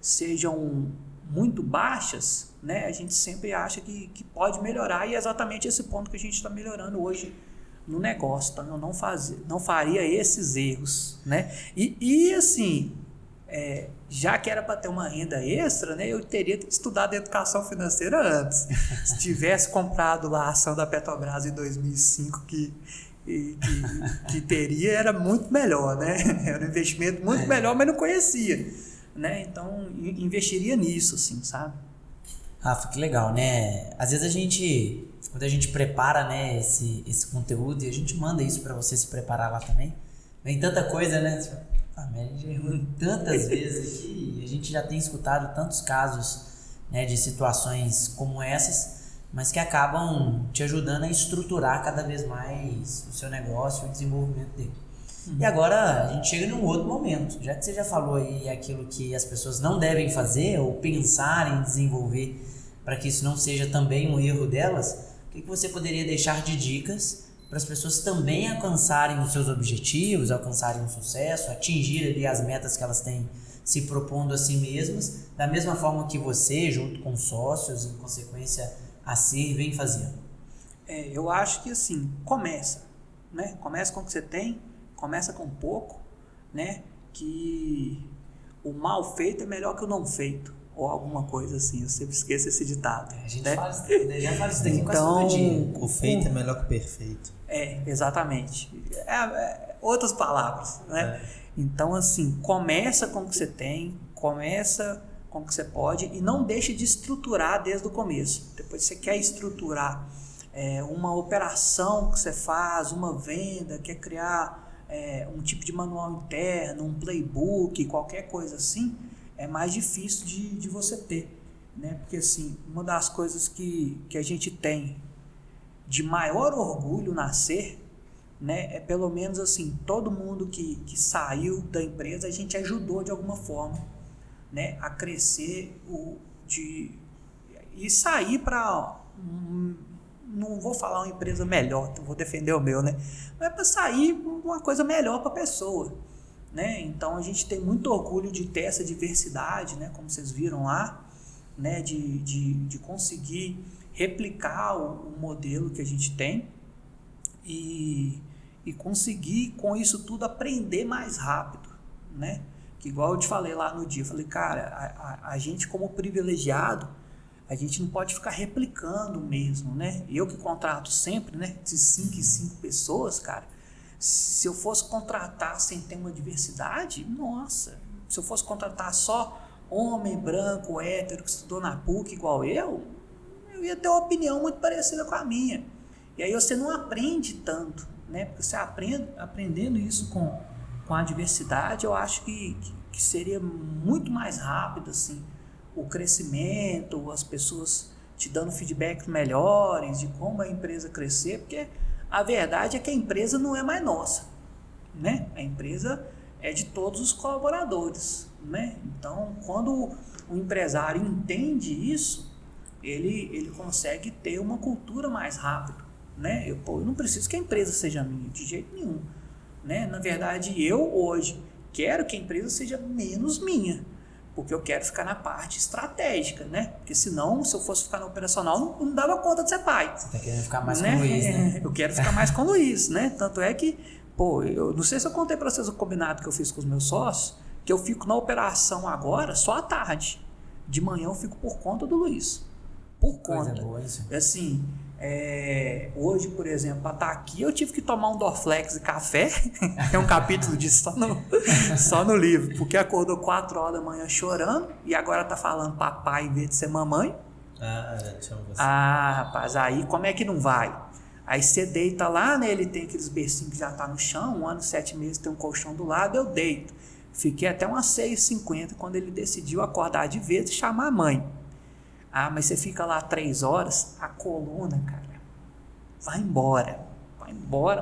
C: sejam muito baixas, né, a gente sempre acha que pode melhorar, e é exatamente esse ponto que a gente está melhorando hoje no negócio. Então eu não faria esses erros, né? E assim, já que era para ter uma renda extra, né, eu teria estudado educação financeira antes. Se tivesse comprado lá a ação da Petrobras em 2005, que teria, era muito melhor, né? Era um investimento muito melhor, mas não conhecia, né? Então, investiria nisso, assim, sabe?
A: Rafa, que legal, né? Às vezes quando a gente prepara, né, esse conteúdo, e a gente manda isso para você se preparar lá também, vem tanta coisa, né? A gente errou tantas vezes aqui, a gente já tem escutado tantos casos, né, de situações como essas, mas que acabam te ajudando a estruturar cada vez mais o seu negócio, o desenvolvimento dele. E agora a gente chega num outro momento, já que você já falou aí aquilo que as pessoas não devem fazer ou pensar em desenvolver para que isso não seja também um erro delas, o que você poderia deixar de dicas para as pessoas também alcançarem os seus objetivos, alcançarem o sucesso, atingir ali as metas que elas têm se propondo a si mesmas, da mesma forma que você, junto com sócios, em consequência, a SER vem fazendo?
C: Eu acho que assim, começa, né? Começa com o que você tem, começa com pouco, né? Que o mal feito é melhor que o não feito, ou alguma coisa assim. Eu sempre esqueço esse ditado.
A: A gente
C: né?
A: já fala isso daqui
C: então,
A: quase todo dia.
B: O feito é melhor que o perfeito.
C: Exatamente. Outras palavras, né? Então, assim, começa com o que você tem, começa com o que você pode, e não deixe de estruturar desde o começo. Depois você quer estruturar uma operação que você faz, uma venda, quer criar um tipo de manual interno, um playbook, qualquer coisa assim, é mais difícil de você ter, né? Porque assim, uma das coisas que a gente tem de maior orgulho na SER, né, é pelo menos assim, todo mundo que saiu da empresa, a gente ajudou de alguma forma, né, a crescer e sair para não vou falar uma empresa melhor, vou defender o meu, né? Mas é para sair uma coisa melhor para a pessoa, né? Então a gente tem muito orgulho de ter essa diversidade, né? Como vocês viram lá, né? De conseguir replicar o modelo que a gente tem e conseguir com isso tudo aprender mais rápido, né? Que igual eu te falei lá no dia, eu falei, cara, a gente como privilegiado, a gente não pode ficar replicando mesmo, né? Eu que contrato sempre, né? De 5 em 5 pessoas, cara. Se eu fosse contratar sem ter uma diversidade, nossa. Se eu fosse contratar só homem, branco, hétero, que estudou na PUC igual eu ia ter uma opinião muito parecida com a minha. E aí você não aprende tanto, né? Porque você aprendendo isso com com a diversidade, eu acho que seria muito mais rápido assim, o crescimento, as pessoas te dando feedbacks melhores de como a empresa crescer, porque a verdade é que a empresa não é mais nossa, né? A empresa é de todos os colaboradores, né? Então, quando o empresário entende isso, ele consegue ter uma cultura mais rápido, né? Eu não preciso que a empresa seja minha, de jeito nenhum, né? Na verdade, eu hoje quero que a empresa seja menos minha, porque eu quero ficar na parte estratégica, né? Porque senão, se eu fosse ficar no operacional, não dava conta de ser pai.
A: Você tá querendo ficar mais com o Luiz, né?
C: Eu quero ficar mais com o Luiz, né? Tanto é que, eu não sei se eu contei para vocês o combinado que eu fiz com os meus sócios, que eu fico na operação agora só à tarde. De manhã eu fico por conta do Luiz. Por conta.
A: Coisa boa isso.
C: Assim, hoje, por exemplo, para estar aqui, eu tive que tomar um Dorflex e café. Tem um capítulo disso só no livro. Porque acordou 4 horas da manhã chorando e agora tá falando papai em vez de ser mamãe.
B: Já te amo você.
C: Rapaz, aí como é que não vai? Aí você deita lá, né? Ele tem aqueles bercinhos que já tá no chão, 1 ano e 7 meses, tem um colchão do lado, eu deito. Fiquei até umas 6h50 quando ele decidiu acordar de vez e chamar a mãe. Mas você fica lá 3 horas, a coluna, cara, vai embora,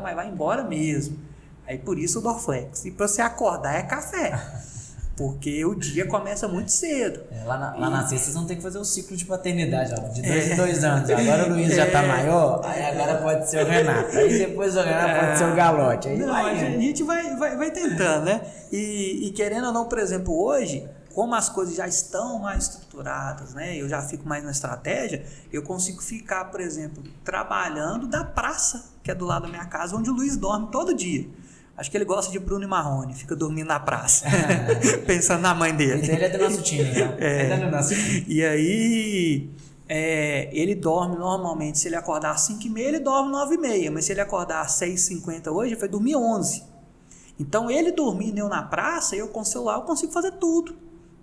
C: mas vai embora mesmo. Aí por isso o Dorflex. E para você acordar é café, porque o dia começa muito cedo.
A: Lá na sexta vocês vão ter que fazer o ciclo de paternidade, ó, de 2 em 2 anos. Agora o Luiz já tá maior, aí agora pode ser o Renato. Aí depois o Renato pode ser o Galote. Aí
C: a gente vai tentando, né? E querendo ou não, por exemplo, hoje, como as coisas já estão mais estruturadas, né? Eu já fico mais na estratégia, eu consigo ficar, por exemplo, trabalhando da praça, que é do lado da minha casa, onde o Luiz dorme todo dia. Acho que ele gosta de Bruno e Marrone, fica dormindo na praça, pensando na mãe dele.
A: Ele é do nosso time, né? Ele é do nosso time.
C: E aí, ele dorme normalmente, se ele acordar às 5h30, ele dorme 9h30, mas se ele acordar às 6h50 hoje, ele vai dormir 11h. Então, ele dormindo eu na praça, eu com o celular, eu consigo fazer tudo,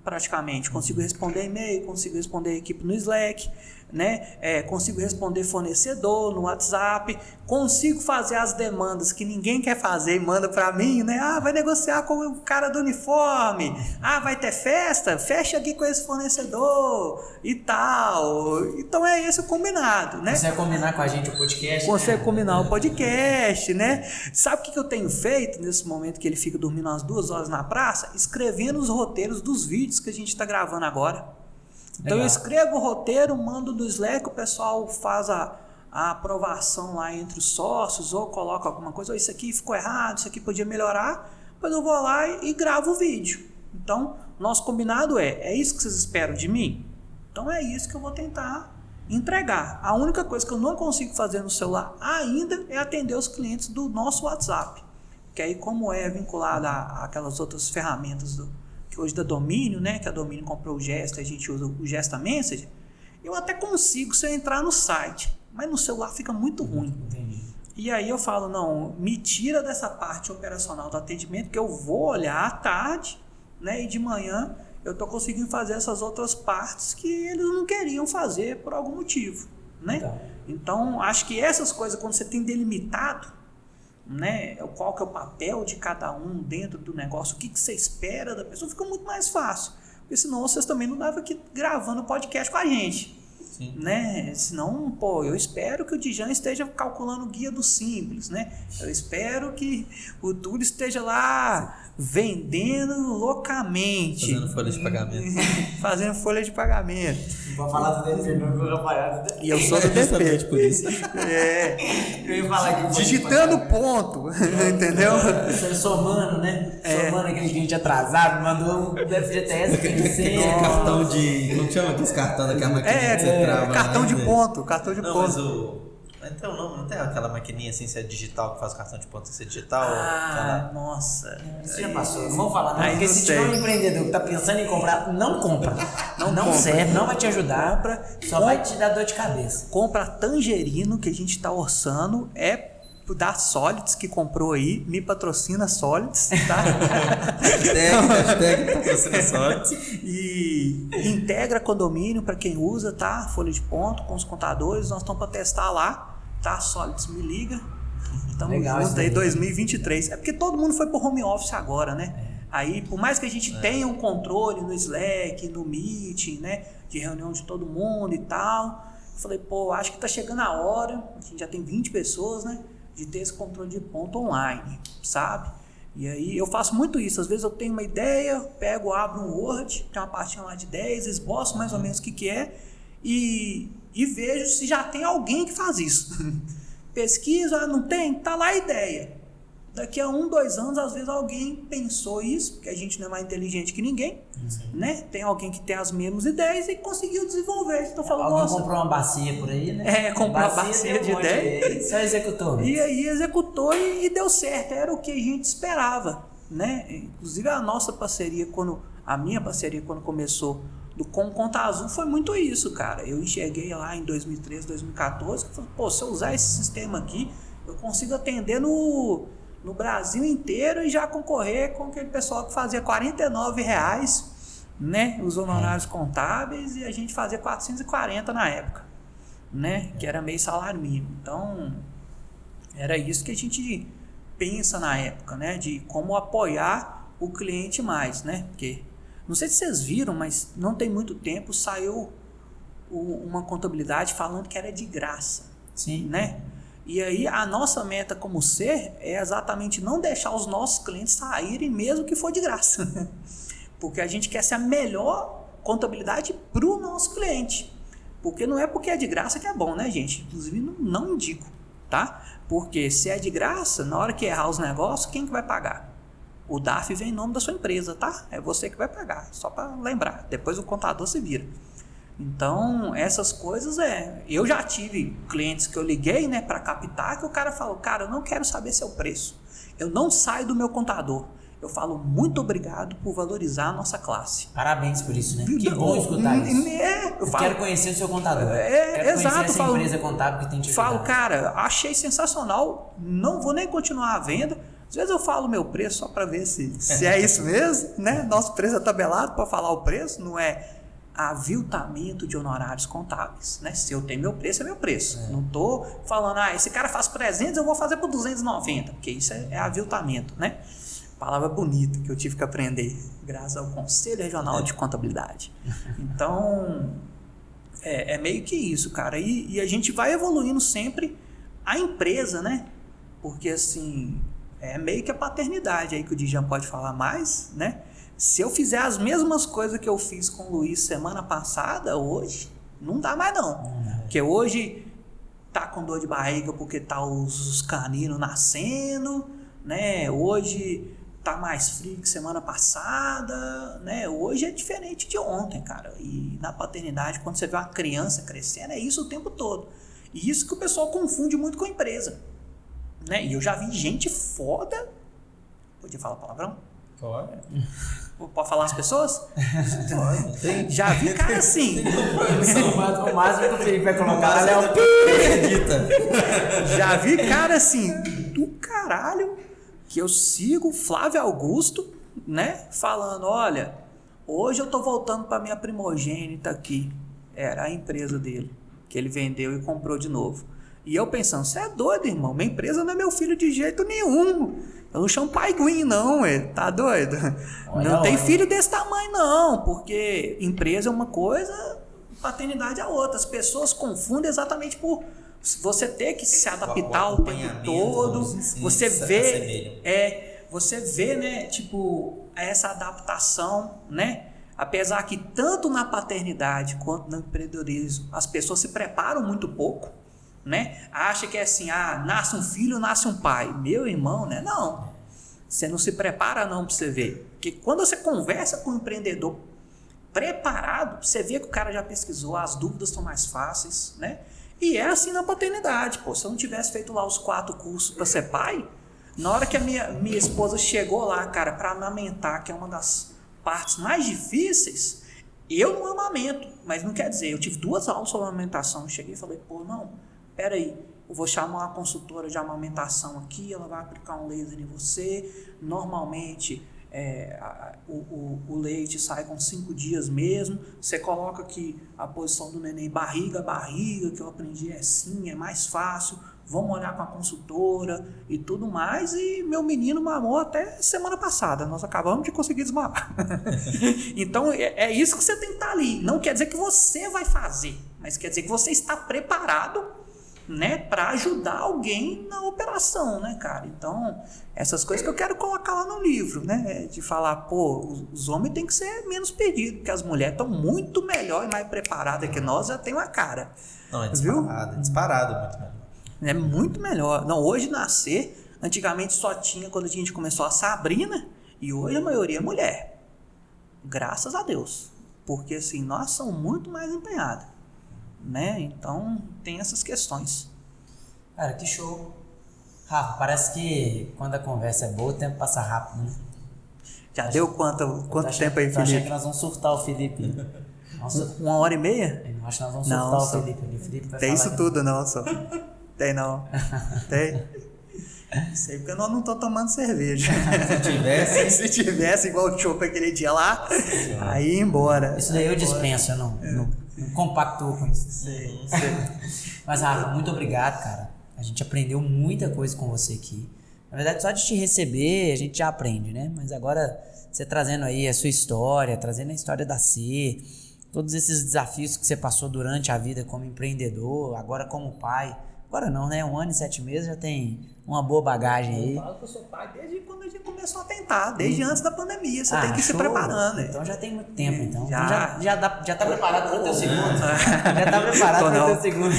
C: praticamente. Consigo responder e-mail, consigo responder a equipe no Slack, né? Consigo responder fornecedor no WhatsApp, consigo fazer as demandas que ninguém quer fazer e manda para mim, né? Vai negociar com o cara do uniforme, vai ter festa, fecha aqui com esse fornecedor e tal. Então é esse o combinado, né?
A: Consegue combinar com a gente o podcast?
C: Consegue combinar o podcast, né? Sabe o que eu tenho feito nesse momento que ele fica dormindo umas 2 horas na praça? Escrevendo os roteiros dos vídeos que a gente está gravando agora. Então eu escrevo o roteiro, mando no Slack, o pessoal faz a aprovação lá entre os sócios, ou coloca alguma coisa, isso aqui ficou errado, isso aqui podia melhorar, depois eu vou lá e gravo o vídeo. Então, nosso combinado é isso que vocês esperam de mim? Então é isso que eu vou tentar entregar. A única coisa que eu não consigo fazer no celular ainda é atender os clientes do nosso WhatsApp, que aí como é vinculado àquelas outras ferramentas que hoje da Domínio, né, que a Domínio comprou o Gesta, a gente usa o Gesta Message, eu até consigo se eu entrar no site, mas no celular fica muito ruim.
A: Entendi.
C: E aí eu falo, não, me tira dessa parte operacional do atendimento que eu vou olhar à tarde, né, e de manhã eu estou conseguindo fazer essas outras partes que eles não queriam fazer por algum motivo, né? Então, acho que essas coisas, quando você tem delimitado, né, qual que é o papel de cada um dentro do negócio, o que você espera da pessoa, fica muito mais fácil, porque senão vocês também não estavam aqui gravando podcast com a gente. Sim. Né? Senão, eu espero que o Dijan esteja calculando o guia do Simples, né? Eu espero que o Túlio esteja lá vendendo loucamente.
B: Fazendo folha de pagamento.
C: Fazendo folha de pagamento.
A: Vou falar do DP, não vou trabalhar.
C: E eu sou do DP.
B: Por isso.
A: Eu ia falar aqui.
C: Digitando ponto, entendeu?
A: Somando, né? Somando aquele cliente atrasado, mandou um FGTS aqui de 100.
B: Cartão de... Como chama aqueles cartão daquela maquininha que você trava?
C: Cartão de ponto.
B: Não, mas então, não tem aquela maquininha assim, se é digital, que faz o cartão de ponto, se é digital?
C: Nossa.
A: Isso já passou. Não vamos falar, não. Porque se tiver um empreendedor que tá pensando em comprar, não compra. Não serve, não vai te ajudar, só vai te dar dor de cabeça.
C: Compra Tangerino, que a gente tá orçando, da Solids, que comprou aí, me patrocina Solids, tá?
B: hashtag patrocina Solids.
C: E integra condomínio para quem usa, tá? Folha de ponto com os contadores, nós estamos para testar lá, tá? Solids, me liga, Estamos juntos aí, 2023. É porque todo mundo foi pro home office agora, né? Aí, por mais que a gente tenha um controle no Slack, no Meet, né? De reunião de todo mundo e tal. Eu falei, pô, acho que tá chegando a hora, a gente já tem 20 pessoas, né? De ter esse controle de ponto online, sabe? E aí eu faço muito isso. Às vezes eu tenho uma ideia, pego, abro um Word, tem uma pastinha lá de 10, esboço mais ou menos o que é e vejo se já tem alguém que faz isso. Pesquisa, não tem? Tá lá a ideia. Daqui a 1, 2 anos, às vezes alguém pensou isso, porque a gente não é mais inteligente que ninguém, né? Tem alguém que tem as mesmas ideias e conseguiu desenvolver. Então,
A: alguém comprou uma bacia por aí, né?
C: Comprou uma bacia de ideia.
A: Só executou.
C: E aí executou e deu certo. Era o que a gente esperava, né? Inclusive a nossa parceria, a minha parceria quando começou com o Conta Azul foi muito isso, cara. Eu enxerguei lá em 2013, 2014, falei, pô, se eu usar esse sistema aqui, eu consigo atender no Brasil inteiro e já concorrer com aquele pessoal que fazia R$49, né, os honorários contábeis, e a gente fazia 440 na época, né, que era meio salário mínimo. Então, era isso que a gente pensa na época, né, de como apoiar o cliente mais, né, porque, não sei se vocês viram, mas não tem muito tempo, saiu uma contabilidade falando que era de graça.
A: Sim.
C: Né? E aí a nossa meta como ser é exatamente não deixar os nossos clientes saírem mesmo que for de graça. Porque a gente quer ser a melhor contabilidade para o nosso cliente. Porque não é porque é de graça que é bom, né, gente? Inclusive não indico, tá? Porque se é de graça, na hora que errar os negócios, quem que vai pagar? O DARF vem em nome da sua empresa, tá? É você que vai pagar, só para lembrar. Depois o contador se vira. Então, essas coisas eu já tive clientes que eu liguei, né, para captar, que o cara falou, cara, eu não quero saber seu preço. Eu não saio do meu contador. Eu falo, muito obrigado por valorizar a nossa classe.
A: Parabéns por isso, né? Que bom escutar isso. Eu
C: quero
A: conhecer o seu contador. Quero
C: exato.
A: Conhecer essa empresa contábil que tem te ajudado.
C: Falo, cara, achei sensacional, não vou nem continuar a venda. Às vezes eu falo o meu preço só para ver se é isso mesmo, né? Nosso preço é tabelado para falar o preço, não é aviltamento de honorários contábeis, né? Se eu tenho meu preço, é meu preço. Não tô falando, esse cara faz por 300, eu vou fazer por 290, porque isso é aviltamento, né? Palavra bonita que eu tive que aprender, graças ao Conselho Regional de Contabilidade. Então, é meio que isso, cara. E a gente vai evoluindo sempre a empresa, né? Porque, assim, é meio que a paternidade aí que o Dijan pode falar mais, né? Se eu fizer as mesmas coisas que eu fiz com o Luiz semana passada, hoje, não dá mais não. Porque hoje tá com dor de barriga porque tá os caninos nascendo, né? Hoje tá mais frio que semana passada, né? Hoje é diferente de ontem, cara. E na paternidade, quando você vê uma criança crescendo, é isso o tempo todo. E isso que o pessoal confunde muito com a empresa, né? E eu já vi gente foda. Podia falar palavrão?
B: Pode.
C: Pode falar as pessoas? Pode. Já vi cara assim.
A: O máximo que o Felipe vai colocar é o
B: acredita.
C: Já vi cara assim do caralho que eu sigo Flávio Augusto, né? Falando, olha, hoje eu tô voltando para minha primogênita aqui. Era a empresa dele, que ele vendeu e comprou de novo. E eu pensando, você é doido, irmão? Minha empresa não é meu filho de jeito nenhum. Eu não chamo pai Guin, não, tá doido? Não tem filho desse tamanho, não, porque empresa é uma coisa, paternidade é outra. As pessoas confundem exatamente por você ter que se adaptar o tempo todo. Você vê, né, tipo, essa adaptação, né? Apesar que tanto na paternidade quanto no empreendedorismo as pessoas se preparam muito pouco, né? Acha que é assim, nasce um filho, nasce um pai. Meu irmão, né? Não. Você não se prepara não para você ver. Porque quando você conversa com um empreendedor preparado, você vê que o cara já pesquisou, as dúvidas estão mais fáceis, né? E é assim na paternidade. Pô, se eu não tivesse feito lá os 4 cursos para ser pai, na hora que a minha esposa chegou lá, cara, para amamentar, que é uma das partes mais difíceis, eu não amamento, mas não quer dizer, eu tive 2 aulas sobre amamentação, cheguei e falei, pô, não, peraí, eu vou chamar uma consultora de amamentação aqui, ela vai aplicar um laser em você, normalmente o leite sai com 5 dias mesmo, você coloca aqui a posição do neném barriga, que eu aprendi assim, é mais fácil, vamos olhar com a consultora e tudo mais, e meu menino mamou até semana passada, nós acabamos de conseguir desmamar. Então é isso que você tem que estar ali, não quer dizer que você vai fazer, mas quer dizer que você está preparado, né, para ajudar alguém na operação, né, cara? Então, essas coisas que eu quero colocar lá no livro, né, de falar, pô, os homens têm que ser menos perdidos, porque as mulheres estão muito melhor e mais preparadas que nós, já tem uma cara.
B: Não, é disparado, muito melhor.
C: É muito melhor. Não, hoje nascer, antigamente só tinha quando a gente começou a Sabrina, e hoje a maioria é mulher. Graças a Deus. Porque assim, nós somos muito mais empenhados, né? Então tem essas questões.
A: Cara, que show. Rafa, parece que quando a conversa é boa, o tempo passa rápido, né?
C: Já deu quanto tempo aí, Felipe?
A: Tô achando que nós vamos surtar o Felipe.
C: Nossa, 1h30?
A: Eu acho que nós vamos surtar o Felipe. O Felipe vai
C: tem
A: falar
C: isso tudo não, só. Tem não. Tem. Sei porque nós não estamos tomando cerveja. Se tivesse igual o chopp aquele dia lá, aí ia embora.
A: Isso daí eu dispenso, eu não compactuo com isso.
C: Sei.
A: Mas, Rafa, muito obrigado, cara. A gente aprendeu muita coisa com você aqui. Na verdade, só de te receber, a gente já aprende, né? Mas agora, você trazendo aí a sua história, trazendo a história da C, todos esses desafios que você passou durante a vida como empreendedor, agora como pai. Agora não, né? 1 ano e 7 meses já tem uma boa bagagem aí.
C: Eu falo que eu sou pai desde quando a gente começou a tentar, desde antes da pandemia. Você tem que ir se preparando.
A: Então já tem muito tempo, então. Já tá preparado para o teu segundo. Já tá preparado para o teu segundo.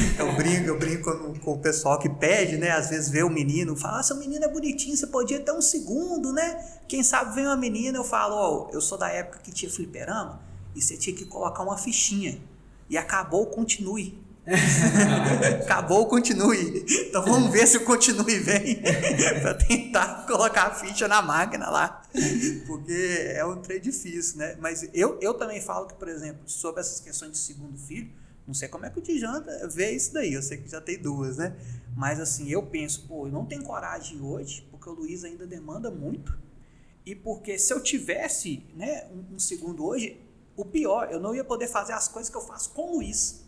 C: Eu brinco com o pessoal que pede, né? Às vezes vê o menino, fala, seu menino é bonitinho, você podia ter um segundo, né? Quem sabe vem uma menina, eu falo, eu sou da época que tinha fliperama e você tinha que colocar uma fichinha. E acabou, continue. Acabou, continue. Então vamos ver se o continue vem para tentar colocar a ficha na máquina lá, porque é um trem difícil, né? Mas eu também falo que, por exemplo, sobre essas questões de segundo filho, não sei como é que o Djanta vê isso daí, eu sei que já tem 2, né? Mas assim, eu penso, eu não tenho coragem hoje, porque o Luiz ainda demanda muito, e porque se eu tivesse, né, um segundo hoje, o pior, eu não ia poder fazer as coisas que eu faço com o Luiz.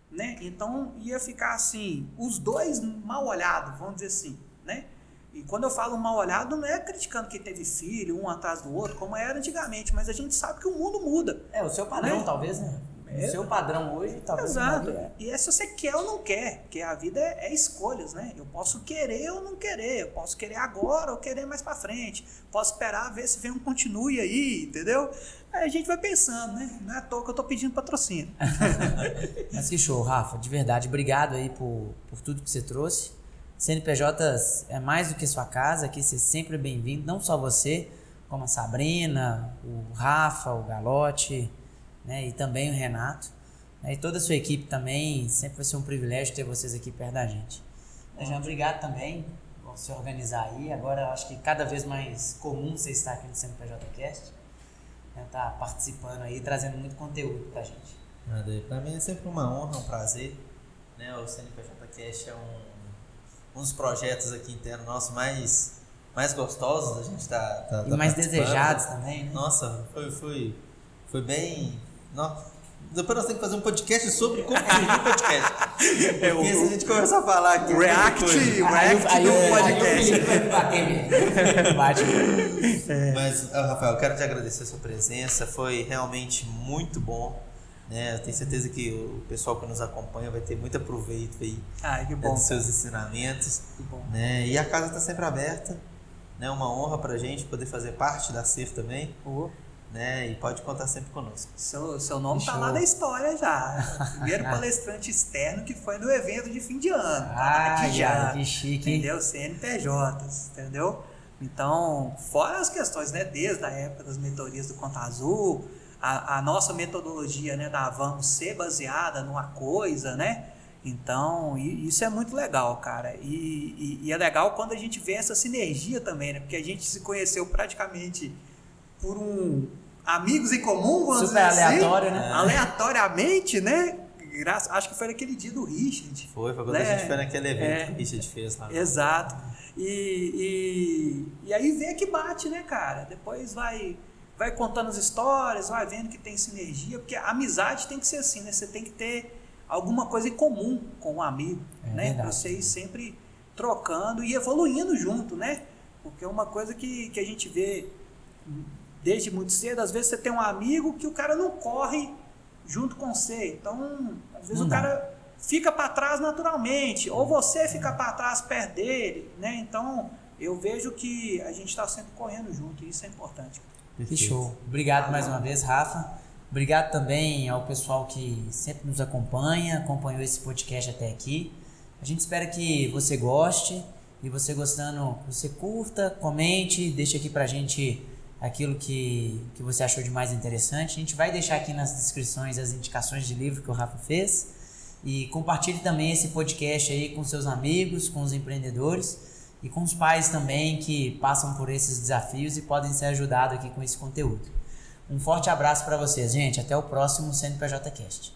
C: Né? Então ia ficar assim, os dois mal olhados, vamos dizer assim, né? E quando eu falo mal olhado, não é criticando quem teve filho, um atrás do outro, como era antigamente, mas a gente sabe que o mundo muda.
A: O seu padrão, né? Talvez, né? O seu padrão hoje, talvez.
C: Exato. E é se você quer ou não quer, porque a vida é escolhas, né? Eu posso querer ou não querer, eu posso querer agora ou querer mais pra frente, posso esperar ver se vem um continue aí, entendeu? Aí a gente vai pensando, né? Não é à toa que eu tô pedindo patrocínio.
A: Mas que show, Rafa, de verdade, obrigado aí por tudo que você trouxe. CNPJ é mais do que sua casa, aqui você é sempre bem-vindo, não só você, como a Sabrina, o Rafa, o Galotti, né, e também o Renato, né, e toda a sua equipe também. Sempre vai ser um privilégio ter vocês aqui perto da gente. Jean, obrigado também por se organizar aí. Agora eu acho que cada vez mais comum você estar aqui no CNPJcast, né, tá participando aí, trazendo muito conteúdo pra gente.
B: Para mim é sempre uma honra, um prazer, né? O CNPJcast é um dos projetos aqui internos nossos mais gostosos, a gente tá
A: e mais desejados também, né?
B: Nossa, foi bem... Depois nós temos que fazer um podcast sobre como dirigir podcast. Porque se a gente começar a falar aqui...
C: React do
B: podcast. Mas, Rafael, eu quero te agradecer a sua presença. Foi realmente muito bom, né? Eu tenho certeza que o pessoal que nos acompanha vai ter muito aproveito aí,
C: que bom,
B: dos seus ensinamentos.
C: Que bom.
B: Né? E a casa está sempre aberta. Né? Uma honra pra gente poder fazer parte da CER também. Né? E pode contar sempre conosco.
C: Seu nome está lá na história já. O primeiro palestrante externo que foi no evento de fim de ano.
A: Que chique.
C: Entendeu? CNPJs, entendeu? Então, fora as questões, né? Desde a época das mentorias do Conta Azul, a nossa metodologia, né, da Vamos ser baseada numa coisa, né? Então, isso é muito legal, cara. E é legal quando a gente vê essa sinergia também, né? Porque a gente se conheceu praticamente por amigos em comum, vamos
A: super
C: dizer
A: aleatório,
C: assim,
A: né?
C: Aleatoriamente, né? Acho que foi naquele dia do Richard.
B: Foi quando a gente foi naquele evento que o Richard fez lá.
C: Exato. E aí vê que bate, né, cara? Depois vai contando as histórias, vai vendo que tem sinergia, porque a amizade tem que ser assim, né? Você tem que ter alguma coisa em comum com um amigo, né? Pra você ir sempre trocando e evoluindo junto, né? Porque é uma coisa que a gente vê desde muito cedo, às vezes você tem um amigo que o cara não corre junto com você, então às vezes o cara fica para trás naturalmente, ou você fica para trás perto dele, né? Então eu vejo que a gente está sempre correndo junto e isso é importante.
A: Que show. Obrigado mais uma vez, Rafa. Obrigado também ao pessoal que sempre nos acompanhou esse podcast até aqui. A gente espera que você goste e você gostando, você curta, comente, deixa aqui pra gente aquilo que você achou de mais interessante. A gente vai deixar aqui nas descrições as indicações de livro que o Rafa fez e compartilhe também esse podcast aí com seus amigos, com os empreendedores e com os pais também que passam por esses desafios e podem ser ajudados aqui com esse conteúdo. Um forte abraço para vocês, gente. Até o próximo CNPJ Cast.